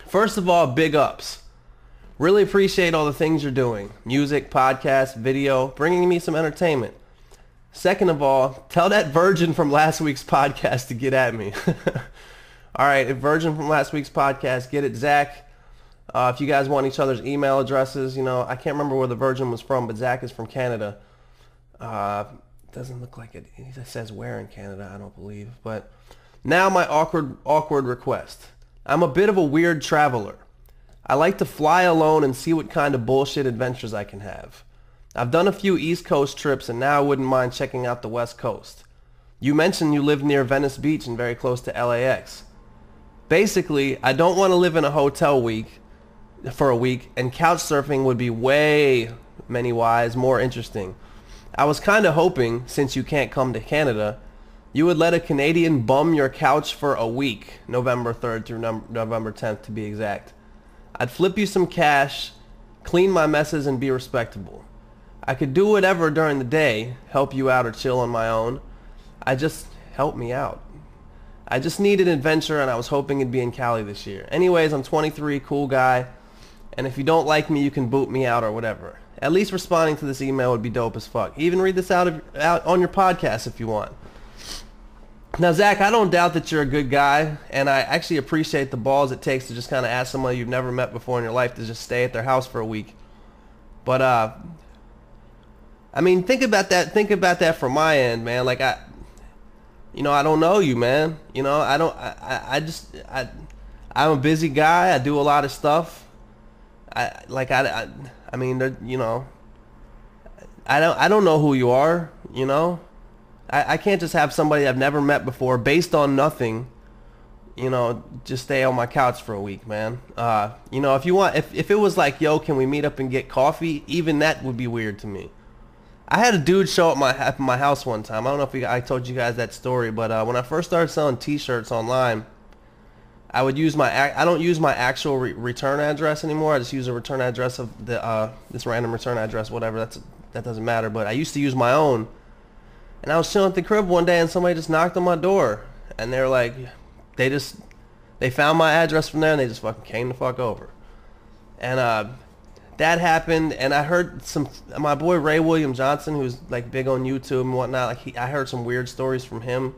First of all, big ups. Really appreciate all the things you're doing. Music, podcast, video, bringing me some entertainment. Second of all, tell that virgin from last week's podcast to get at me. All right, virgin from last week's podcast, get it, Zach. If you guys want each other's email addresses, you know, I can't remember where the virgin was from, but Zach is from Canada. Doesn't look like it. It says where in Canada, I don't believe. But now my awkward request. I'm a bit of a weird traveler. I like to fly alone and see what kind of bullshit adventures I can have. I've done a few East Coast trips, and now I wouldn't mind checking out the West Coast. You mentioned you live near Venice Beach and very close to LAX. Basically, I don't want to live in a hotel for a week, and couch surfing would be way, many wise, more interesting. I was kind of hoping, since you can't come to Canada, you would let a Canadian bum your couch for a week, November 3rd through November 10th to be exact. I'd flip you some cash, clean my messes, and be respectable. I could do whatever during the day, help you out or chill on my own. Help me out. I just need an adventure, and I was hoping it'd be in Cali this year. Anyways, I'm 23, cool guy, and if you don't like me, you can boot me out or whatever. At least responding to this email would be dope as fuck. Even read this out on your podcast if you want. Now, Zach, I don't doubt that you're a good guy, and I actually appreciate the balls it takes to just kind of ask somebody you've never met before in your life to just stay at their house for a week. But, I mean, think about that from my end, man. Like, I don't know you, man. You know, I'm a busy guy. I do a lot of stuff. I mean, you know, I don't know who you are, you know. I can't just have somebody I've never met before based on nothing, you know, just stay on my couch for a week, man. You know, if you want, if it was like, yo, can we meet up and get coffee? Even that would be weird to me. I had a dude show up at my house one time. I don't know if I told you guys that story, but when I first started selling T-shirts online, I would use I don't use my actual return address anymore. I just use a return address of this random return address, whatever. That doesn't matter. But I used to use my own. And I was chilling at the crib one day, and somebody just knocked on my door, and they were like, they found my address from there, and they just fucking came the fuck over. And that happened, and I heard my boy Ray William Johnson, who's like big on YouTube and whatnot. Like I heard some weird stories from him.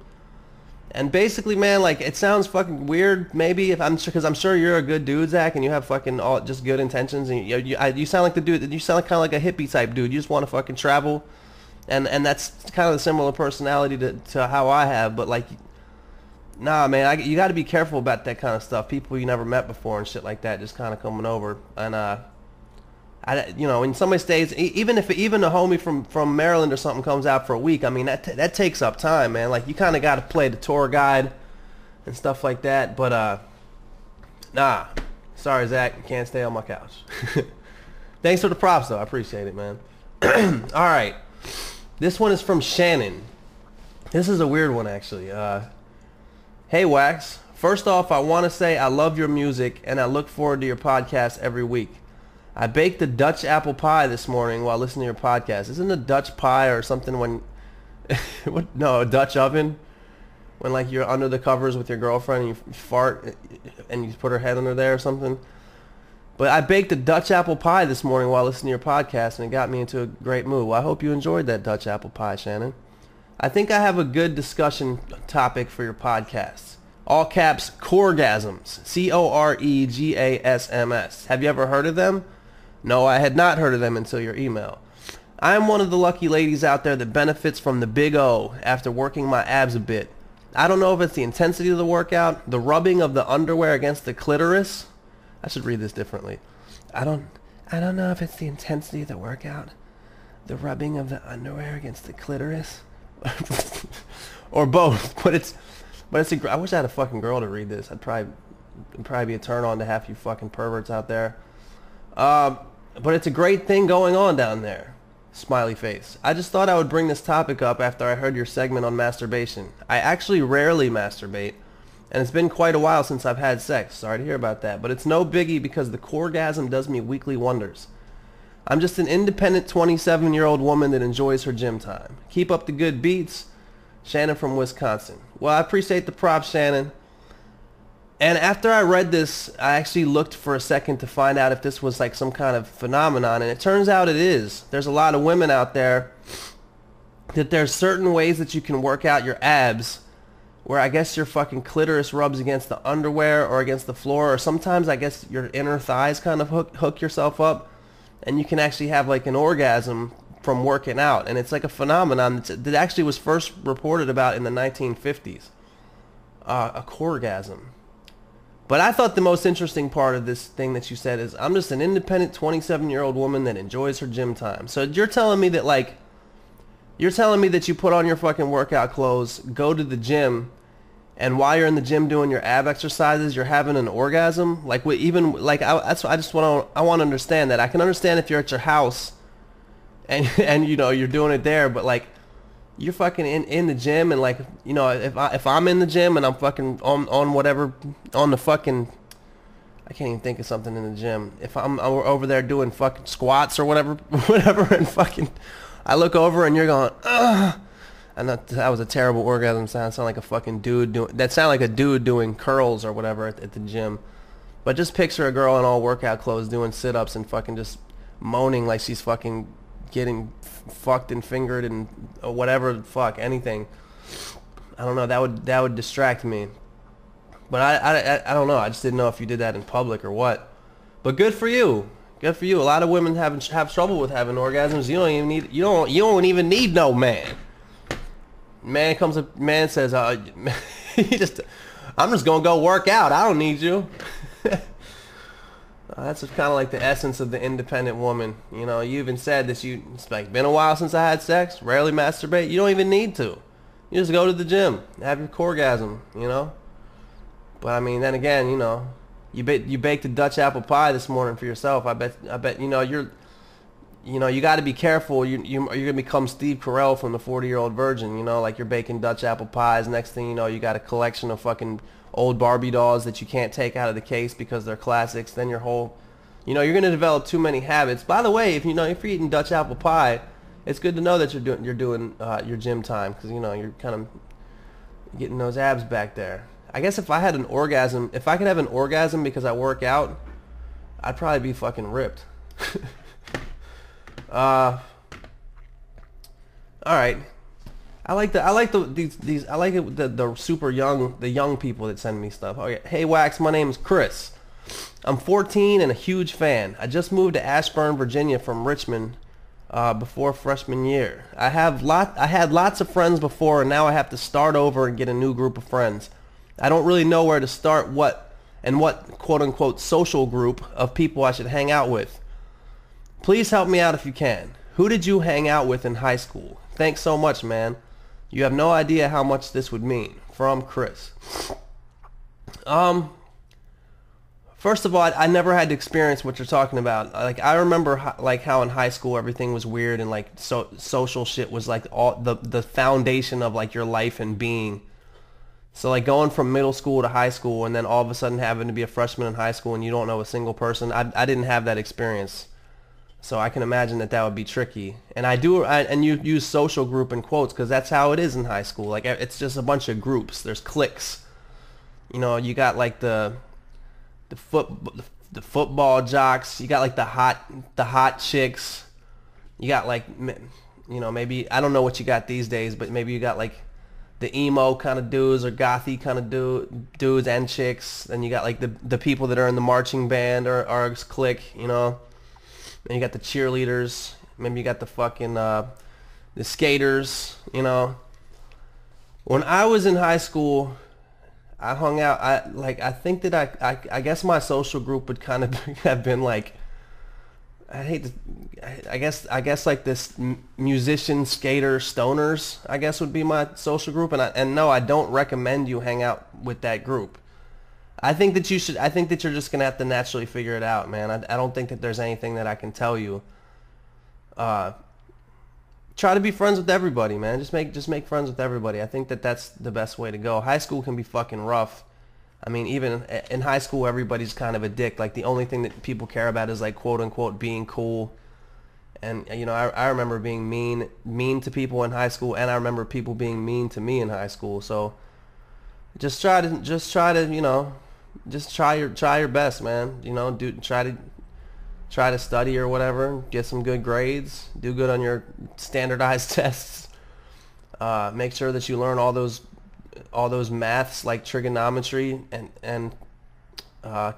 And basically, man, like it sounds fucking weird, maybe because I'm sure you're a good dude, Zach, and you have fucking all just good intentions, and you sound like the dude. You sound kind of like a hippie type dude. You just want to fucking travel. And that's kind of a similar personality to how I have, but like, nah, man, you got to be careful about that kind of stuff. People you never met before and shit like that just kind of coming over. And you know, when somebody stays, even a homie from Maryland or something comes out for a week, I mean that takes up time, man. Like you kind of got to play the tour guide and stuff like that. But nah, sorry, Zach, you can't stay on my couch. Thanks for the props, though. I appreciate it, man. All right. This one is from Shannon. This is a weird one, actually. Hey, Wax. First off, I want to say I love your music, and I look forward to your podcast every week. I baked a Dutch apple pie this morning while listening to your podcast. Isn't a Dutch pie or something when... No, a Dutch oven? When, like, you're under the covers with your girlfriend and you fart and you put her head under there or something? But I baked a Dutch apple pie this morning while listening to your podcast, and it got me into a great mood. Well, I hope you enjoyed that Dutch apple pie, Shannon. I think I have a good discussion topic for your podcast. All caps, Coregasms. Coregasms. Have you ever heard of them? No, I had not heard of them until your email. I am one of the lucky ladies out there that benefits from the big O after working my abs a bit. I don't know if it's the intensity of the workout, the rubbing of the underwear against the clitoris. I should read this differently. I don't know if it's the intensity of the workout, the rubbing of the underwear against the clitoris, or both. But it's I wish I had a fucking girl to read this. It'd probably be a turn on to half you fucking perverts out there. But it's a great thing going on down there. Smiley face. I just thought I would bring this topic up after I heard your segment on masturbation. I actually rarely masturbate, and it's been quite a while since I've had sex. Sorry to hear about that, but it's no biggie because the Coregasm does me weekly wonders. I'm just an independent 27-year-old woman that enjoys her gym time. Keep up the good beats. Shannon from Wisconsin. Well, I appreciate the props, Shannon. And after I read this, I actually looked for a second to find out if this was like some kind of phenomenon, and it turns out it is. There's a lot of women out there that there's certain ways that you can work out your abs where I guess your fucking clitoris rubs against the underwear or against the floor, or sometimes I guess your inner thighs kind of hook yourself up, and you can actually have like an orgasm from working out. And it's like a phenomenon that actually was first reported about in the 1950s. A coregasm. But I thought the most interesting part of this thing that you said is, I'm just an independent 27-year-old woman that enjoys her gym time. So you're telling me that you put on your fucking workout clothes, go to the gym, and while you're in the gym doing your ab exercises, you're having an orgasm? I want to understand that. I can understand if you're at your house and you know, you're doing it there, but like, you're fucking in the gym, and like, you know, if I'm in the gym and I'm fucking on whatever, on the fucking, I can't even think of something in the gym. If I'm over there doing fucking squats or whatever, and fucking, I look over and you're going, ugh. And that was a terrible orgasm sound. It sounded like a fucking dude doing curls or whatever at the gym. But just picture a girl in all workout clothes doing sit-ups and fucking just moaning like she's fucking getting fucked and fingered and whatever the fuck, anything. I don't know, that would distract me. But I don't know, I just didn't know if you did that in public or what. But good for you. Good for you. A lot of women have trouble with having orgasms. You don't even need no man. Man says, I'm just gonna go work out. I don't need you. That's kind of like the essence of the independent woman. You know, you even said that it's like been a while since I had sex, rarely masturbate. You don't even need to. You just go to the gym, have your coregasm, you know. But I mean, then again, you know, you baked a Dutch apple pie this morning for yourself. I bet you know you got to be careful. You're gonna become Steve Carell from the 40-Year-Old Virgin. You know, like you're baking Dutch apple pies. Next thing you know, you got a collection of fucking old Barbie dolls that you can't take out of the case because they're classics. Then your whole, you know, you're gonna develop too many habits. By the way, if you're eating Dutch apple pie, it's good to know that you're doing your gym time, because you know you're kind of getting those abs back there. I guess if I had an orgasm, if I could have an orgasm because I work out, I'd probably be fucking ripped. All right. I like the super young, the young people that send me stuff. Okay. Hey Wax, my name is Chris. I'm 14 and a huge fan. I just moved to Ashburn, Virginia from Richmond before freshman year. I had lots of friends before, and now I have to start over and get a new group of friends. I don't really know where to start, what quote unquote social group of people I should hang out with. Please help me out if you can. Who did you hang out with in high school? Thanks so much, man. You have no idea how much this would mean. From Chris. First of all, I never had to experience what you're talking about. Like, I remember how in high school everything was weird, and like social shit was like all the foundation of like your life and being. So like going from middle school to high school, and then all of a sudden having to be a freshman in high school and you don't know a single person. I didn't have that experience. So I can imagine that would be tricky. And and you use social group in quotes because that's how it is in high school. Like, it's just a bunch of groups. There's cliques. You know, you got like the the football jocks. You got like the hot chicks. You got like, you know, maybe, I don't know what you got these days, but maybe you got like the emo kind of dudes or gothy kind of dudes and chicks. Then you got like the people that are in the marching band or clique, you know. Then you got the cheerleaders. Maybe you got the fucking the skaters, you know. When I was in high school, I hung out. I think that I guess my social group would kind of have been like, I guess like this musician, skater, stoners, I guess would be my social group. And no, I don't recommend you hang out with that group. I think that you're just gonna have to naturally figure it out, man. I don't think that there's anything that I can tell you. Try to be friends with everybody, man. Just make friends with everybody. I think that that's the best way to go. High school can be fucking rough. I mean, even in high school, everybody's kind of a dick. Like, the only thing that people care about is, like, quote unquote being cool. And, you know, I remember being mean to people in high school, and I remember people being mean to me in high school. So just try to you know, just try your best, man. You know, try to study or whatever, get some good grades, do good on your standardized tests. Make sure that you learn all those maths like trigonometry and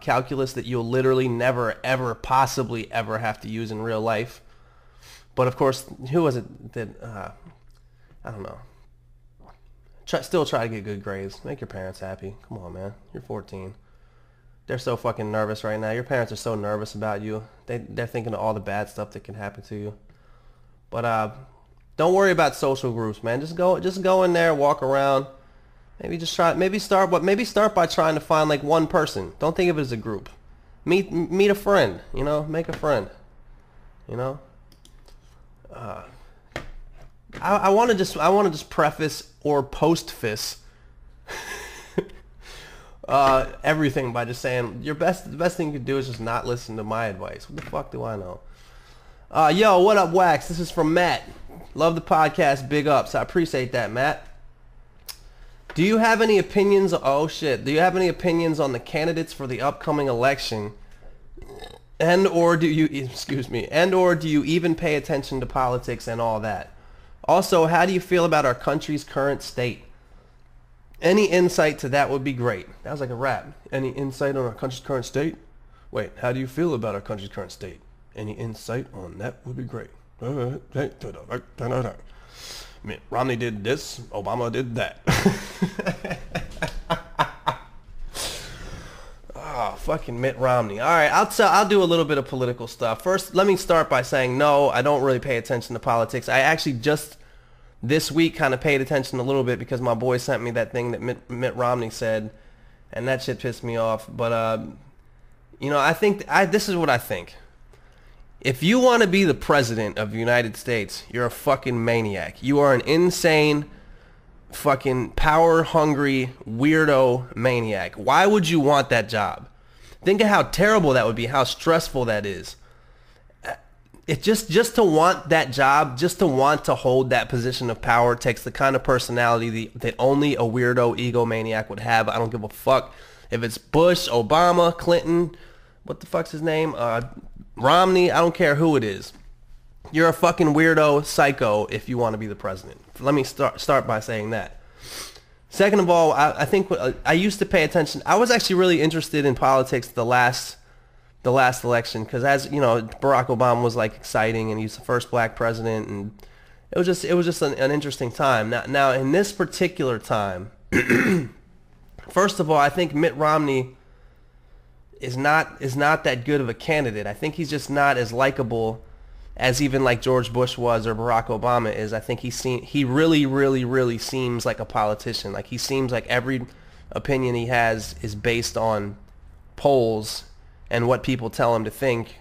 calculus that you'll literally never ever possibly ever have to use in real life. But of course, who was it that I don't know. Still try to get good grades. Make your parents happy. Come on, man. You're 14. They're so fucking nervous right now. Your parents are so nervous about you. They're thinking of all the bad stuff that can happen to you. But don't worry about social groups, man. Just go in there, walk around. Maybe start by trying to find like one person. Don't think of it as a group. Meet a friend, you know, make a friend. You know? I want to just preface or postface everything by just saying the best thing you can do is just not listen to my advice. What the fuck do I know? Yo, what up, Wax? This is from Matt. Love the podcast. Big ups. I appreciate that, Matt. Do you have any opinions? Oh shit. Do you have any opinions on the candidates for the upcoming election? And or do you even pay attention to politics and all that? Also, how do you feel about our country's current state? Any insight to that would be great. That was like a rap. Any insight on our country's current state? Wait, how do you feel about our country's current state? Any insight on that would be great. Mitt Romney did this, Obama did that. Oh, fucking Mitt Romney. All right, I'll do a little bit of political stuff. First, let me start by saying no, I don't really pay attention to politics. I actually just this week kind of paid attention a little bit because my boy sent me that thing that Mitt Romney said, and that shit pissed me off. But you know, this is what I think. If you want to be the president of the United States, you're a fucking maniac. You are an insane, fucking power-hungry, weirdo maniac. Why would you want that job? Think of how terrible that would be, how stressful that is. It just to want that job, just to want to hold that position of power takes the kind of personality that only a weirdo egomaniac would have. I don't give a fuck if it's Bush, Obama, Clinton, what the fuck's his name? Romney, I don't care who it is. You're a fucking weirdo psycho if you want to be the president. Let me start by saying that. Second of all, I think I used to pay attention. I was actually really interested in politics the last election because, as you know, Barack Obama was like exciting and he's the first black president, and it was just an interesting time. Now in this particular time, first of all, I think Mitt Romney is not that good of a candidate. I think he's just not as likable as even like George Bush was or Barack Obama is. I think he really seems like a politician. Like, he seems like every opinion he has is based on polls and what people tell him to think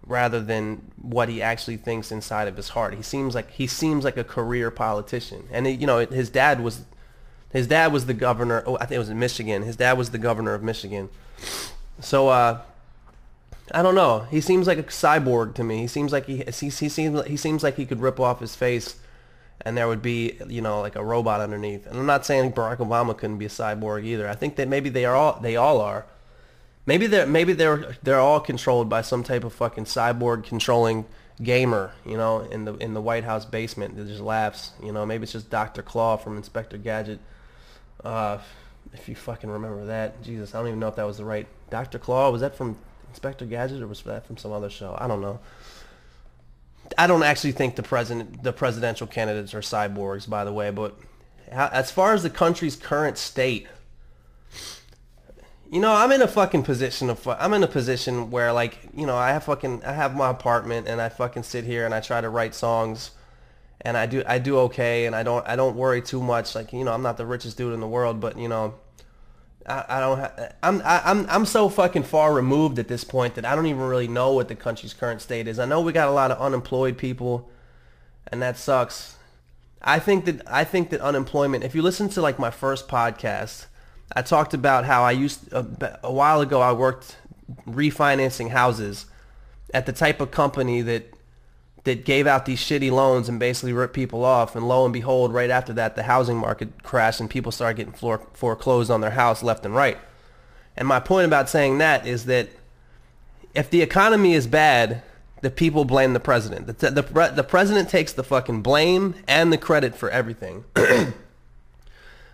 rather than what he actually thinks inside of his heart. He seems like a career politician. And you know, his dad was the governor. Oh, I think it was in Michigan. His dad was the governor of Michigan. So I don't know. He seems like a cyborg to me. He seems like he seems like he could rip off his face, and there would be, you know, like a robot underneath. And I'm not saying Barack Obama couldn't be a cyborg either. I think that maybe they all are. They're all controlled by some type of fucking cyborg controlling gamer, you know, in the White House basement that just laughs, you know. Maybe it's just Dr. Claw from Inspector Gadget. If you fucking remember that. Jesus, I don't even know if that was the right Dr. Claw. Was that from Inspector Gadget or was that from some other show? I don't know. I don't actually think the presidential candidates are cyborgs, by the way, but as far as the country's current state, you know, I'm in a position where, like, you know, I have my apartment and I fucking sit here and I try to write songs and I do okay, and I don't worry too much. Like, you know, I'm not the richest dude in the world, but, you know, I'm so fucking far removed at this point that I don't even really know what the country's current state is. I know we got a lot of unemployed people, and that sucks. I think that unemployment, if you listen to like my first podcast, I talked about how a while ago I worked refinancing houses at the type of company that gave out these shitty loans and basically ripped people off, and lo and behold, right after that, the housing market crashed and people started getting foreclosed on their house left and right. And my point about saying that is that if the economy is bad, the people blame the president. The president takes the fucking blame and the credit for everything.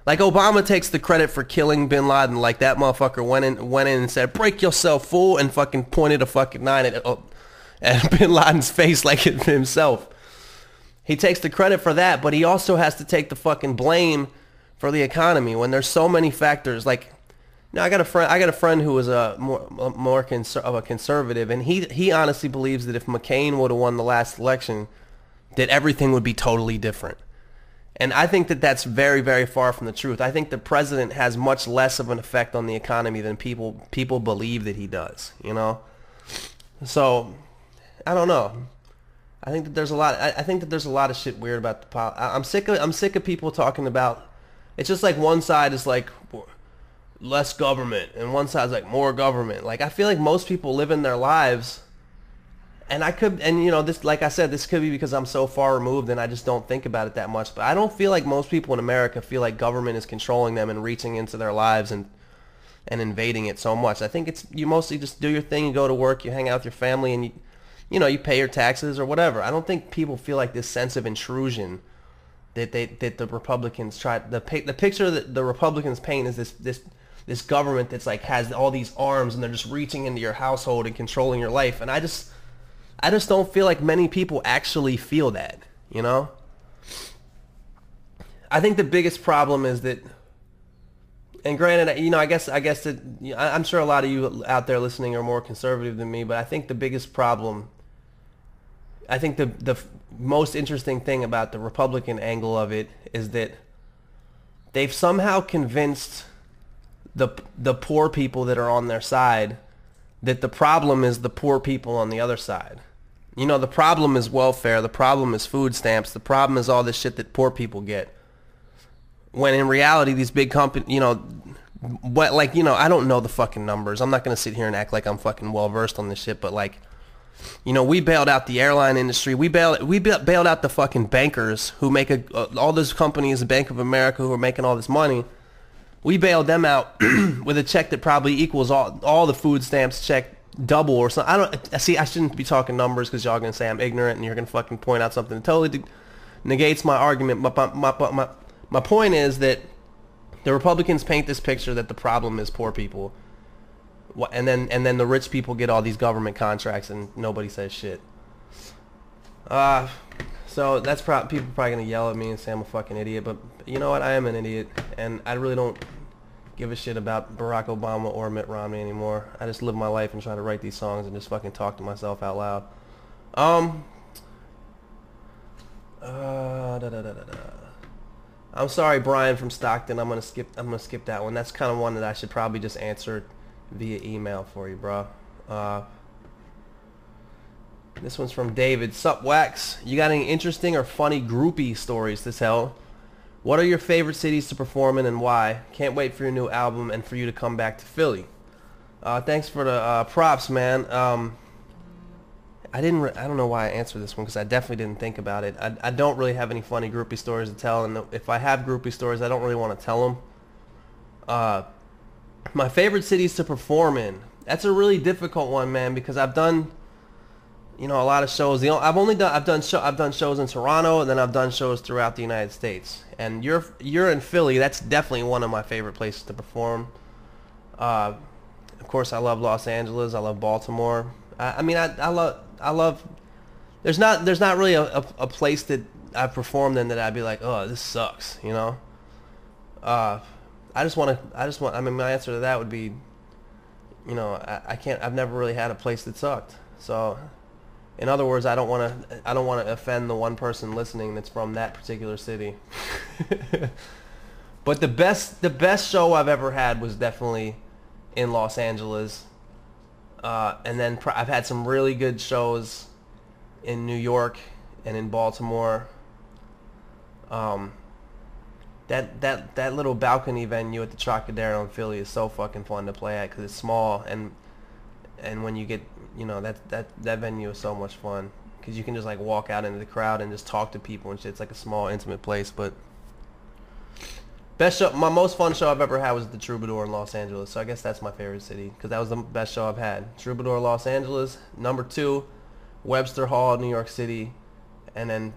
Like, Obama takes the credit for killing bin Laden. Like, that motherfucker went in and said, "Break yourself, fool," and fucking pointed a fucking 9 at bin Laden's face like it himself. He takes the credit for that, but he also has to take the fucking blame for the economy when there's so many factors. Like, now I got a friend who is more of a conservative, and he honestly believes that if McCain would have won the last election, that everything would be totally different. And I think that that's very, very far from the truth. I think the president has much less of an effect on the economy than people believe that he does, you know? So, I don't know. I think that there's a lot of shit weird about the I'm sick of people talking about, it's just like one side is like less government and one side is like more government. Like, I feel like most people live in their lives, and you know, this, like I said, this could be because I'm so far removed and I just don't think about it that much, but I don't feel like most people in America feel like government is controlling them and reaching into their lives and invading it so much. I think it's, you mostly just do your thing, you go to work, you hang out with your family, and you know, you pay your taxes or whatever. I don't think people feel like this sense of intrusion that the Republicans try. The picture that the Republicans paint is this government that's like has all these arms and they're just reaching into your household and controlling your life. And I just don't feel like many people actually feel that, you know? I think the biggest problem is that, and granted, you know, I guess that, I'm sure a lot of you out there listening are more conservative than me, but I think the biggest problem, I think the most interesting thing about the Republican angle of it is that they've somehow convinced the poor people that are on their side that the problem is the poor people on the other side. You know, the problem is welfare, the problem is food stamps, the problem is all this shit that poor people get. When in reality, these big companies, you know, what, like, you know, I don't know the fucking numbers. I'm not going to sit here and act like I'm fucking well versed on this shit, but like, you know, we bailed out the airline industry. We bailed out the fucking bankers who make all those companies, Bank of America, who are making all this money. We bailed them out with a check that probably equals all the food stamps check double or something. I shouldn't be talking numbers because y'all gonna say I'm ignorant and you're gonna fucking point out something that totally negates my argument. My point is that the Republicans paint this picture that the problem is poor people, and then the rich people get all these government contracts and nobody says shit. So that's people probably gonna yell at me and say I'm a fucking idiot, but you know what? I am an idiot, and I really don't give a shit about Barack Obama or Mitt Romney anymore. I just live my life and try to write these songs and just fucking talk to myself out loud. I'm sorry, Brian from Stockton. I'm gonna skip that one. That's kind of one that I should probably just answer via email for you, bro. This one's from David. Sup, Wax? You got any interesting or funny groupie stories to tell? What are your favorite cities to perform in and why? Can't wait for your new album and for you to come back to Philly. Thanks for the props, man. I don't know why I answered this one because I definitely didn't think about it. I don't really have any funny groupie stories to tell, and if I have groupie stories, I don't really want to tell them. My favorite cities to perform in. That's a really difficult one, man, because I've done, you know, a lot of shows. I've done shows in Toronto, and then I've done shows throughout the United States. And you're in Philly. That's definitely one of my favorite places to perform. Of course, I love Los Angeles. I love Baltimore. I mean, I love. There's not really a place that I've performed in that I'd be like, oh, this sucks, you know. I mean, my answer to that would be, you know, I've never really had a place that sucked. So, in other words, I don't want to offend the one person listening that's from that particular city. But the best show I've ever had was definitely in Los Angeles. And then I've had some really good shows in New York and in Baltimore. That little balcony venue at the Trocadero in Philly is so fucking fun to play at because it's small, and when you get, you know, that venue is so much fun because you can just like walk out into the crowd and just talk to people and shit. It's like a small intimate place. But best show, my most fun show I've ever had was at the Troubadour in Los Angeles. So I guess that's my favorite city because that was the best show I've had. Troubadour, Los Angeles. Number 2, Webster Hall, New York City. And then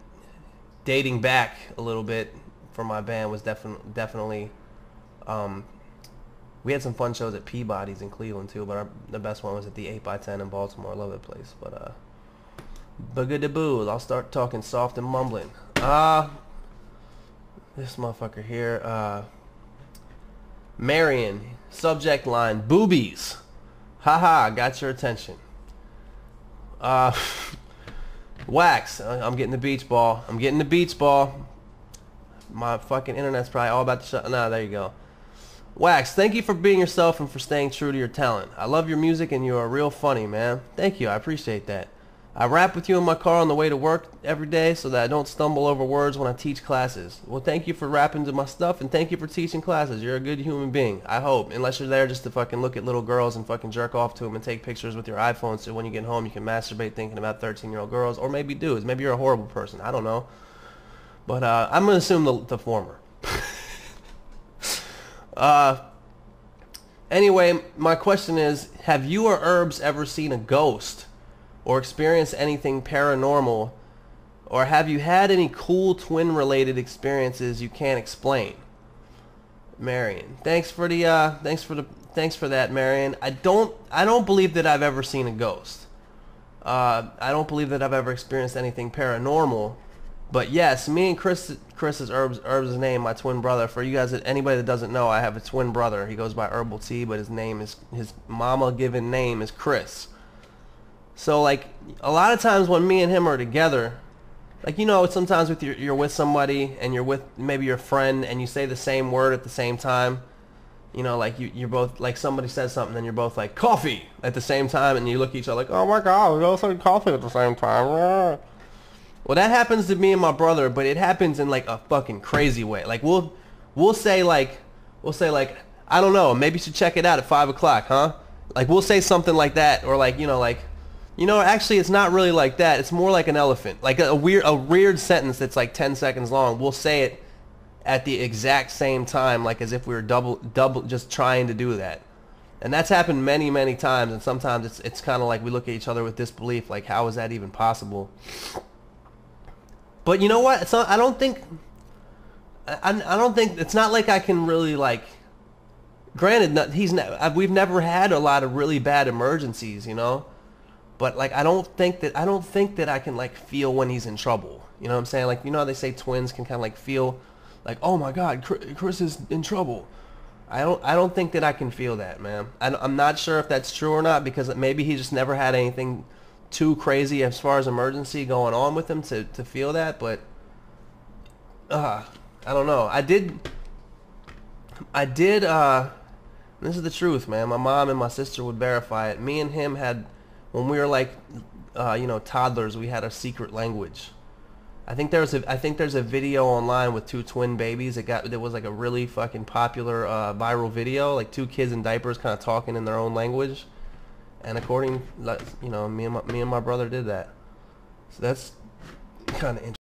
dating back a little bit for my band was definitely we had some fun shows at Peabody's in Cleveland too, but the best one was at the 8x10 in Baltimore. I love that place. But boogadaboo, I'll start talking soft and mumbling. This motherfucker here, Marion, subject line, boobies. Haha, got your attention. Wax, I'm getting the beach ball. My fucking internet's probably all about to shut. No, there you go. Wax, thank you for being yourself and for staying true to your talent. I love your music and you are real funny, man. Thank you, I appreciate that. I rap with you in my car on the way to work every day so that I don't stumble over words when I teach classes. Well, thank you for rapping to my stuff and thank you for teaching classes. You're a good human being, I hope. Unless you're there just to fucking look at little girls and fucking jerk off to them and take pictures with your iPhone so when you get home you can masturbate thinking about 13-year-old girls. Or maybe dudes. Maybe you're a horrible person. I don't know. But I'm going to assume the former. Anyway, my question is, have you or Herbs ever seen a ghost or experienced anything paranormal, or have you had any cool twin-related experiences you can't explain? Marion, thanks for that, Marion. I don't believe that I've ever seen a ghost. I don't believe that I've ever experienced anything paranormal. But yes, me and Chris is Herbs' name, my twin brother. For you guys, anybody that doesn't know, I have a twin brother. He goes by Herbal T, but his mama given name is Chris. So like a lot of times when me and him are together, like, you know, sometimes you're with somebody and you're with maybe your friend and you say the same word at the same time. You know, like you're both, like somebody says something and you're both like coffee at the same time and you look at each other like, oh my god, we all said coffee at the same time. Well, that happens to me and my brother, but it happens in like a fucking crazy way. Like we'll say like I don't know, maybe you should check it out at 5 o'clock, huh? Like we'll say something like that, or like actually it's not really like that. It's more like an elephant, like a weird sentence that's like 10 seconds long. We'll say it at the exact same time, like as if we were double just trying to do that. And that's happened many, many times. And sometimes it's kind of like we look at each other with disbelief, like how is that even possible? But you know what? It's not. I don't think it's not like I can really like. Granted, we've never had a lot of really bad emergencies, you know. But like, I don't think that I can like feel when he's in trouble. You know what I'm saying? Like, you know how they say twins can kind of like feel, like, oh my God, Chris is in trouble. I don't think that I can feel that, man. I'm not sure if that's true or not because maybe he just never had anything too crazy as far as emergency going on with him to feel that, but I don't know. I did this is the truth, man. My mom and my sister would verify it. Me and him had, when we were like toddlers, we had a secret language. I think there's a video online with 2 twin babies. There was like a really fucking popular viral video, like 2 kids in diapers kind of talking in their own language. And according, me and my brother did that. So that's kind of interesting.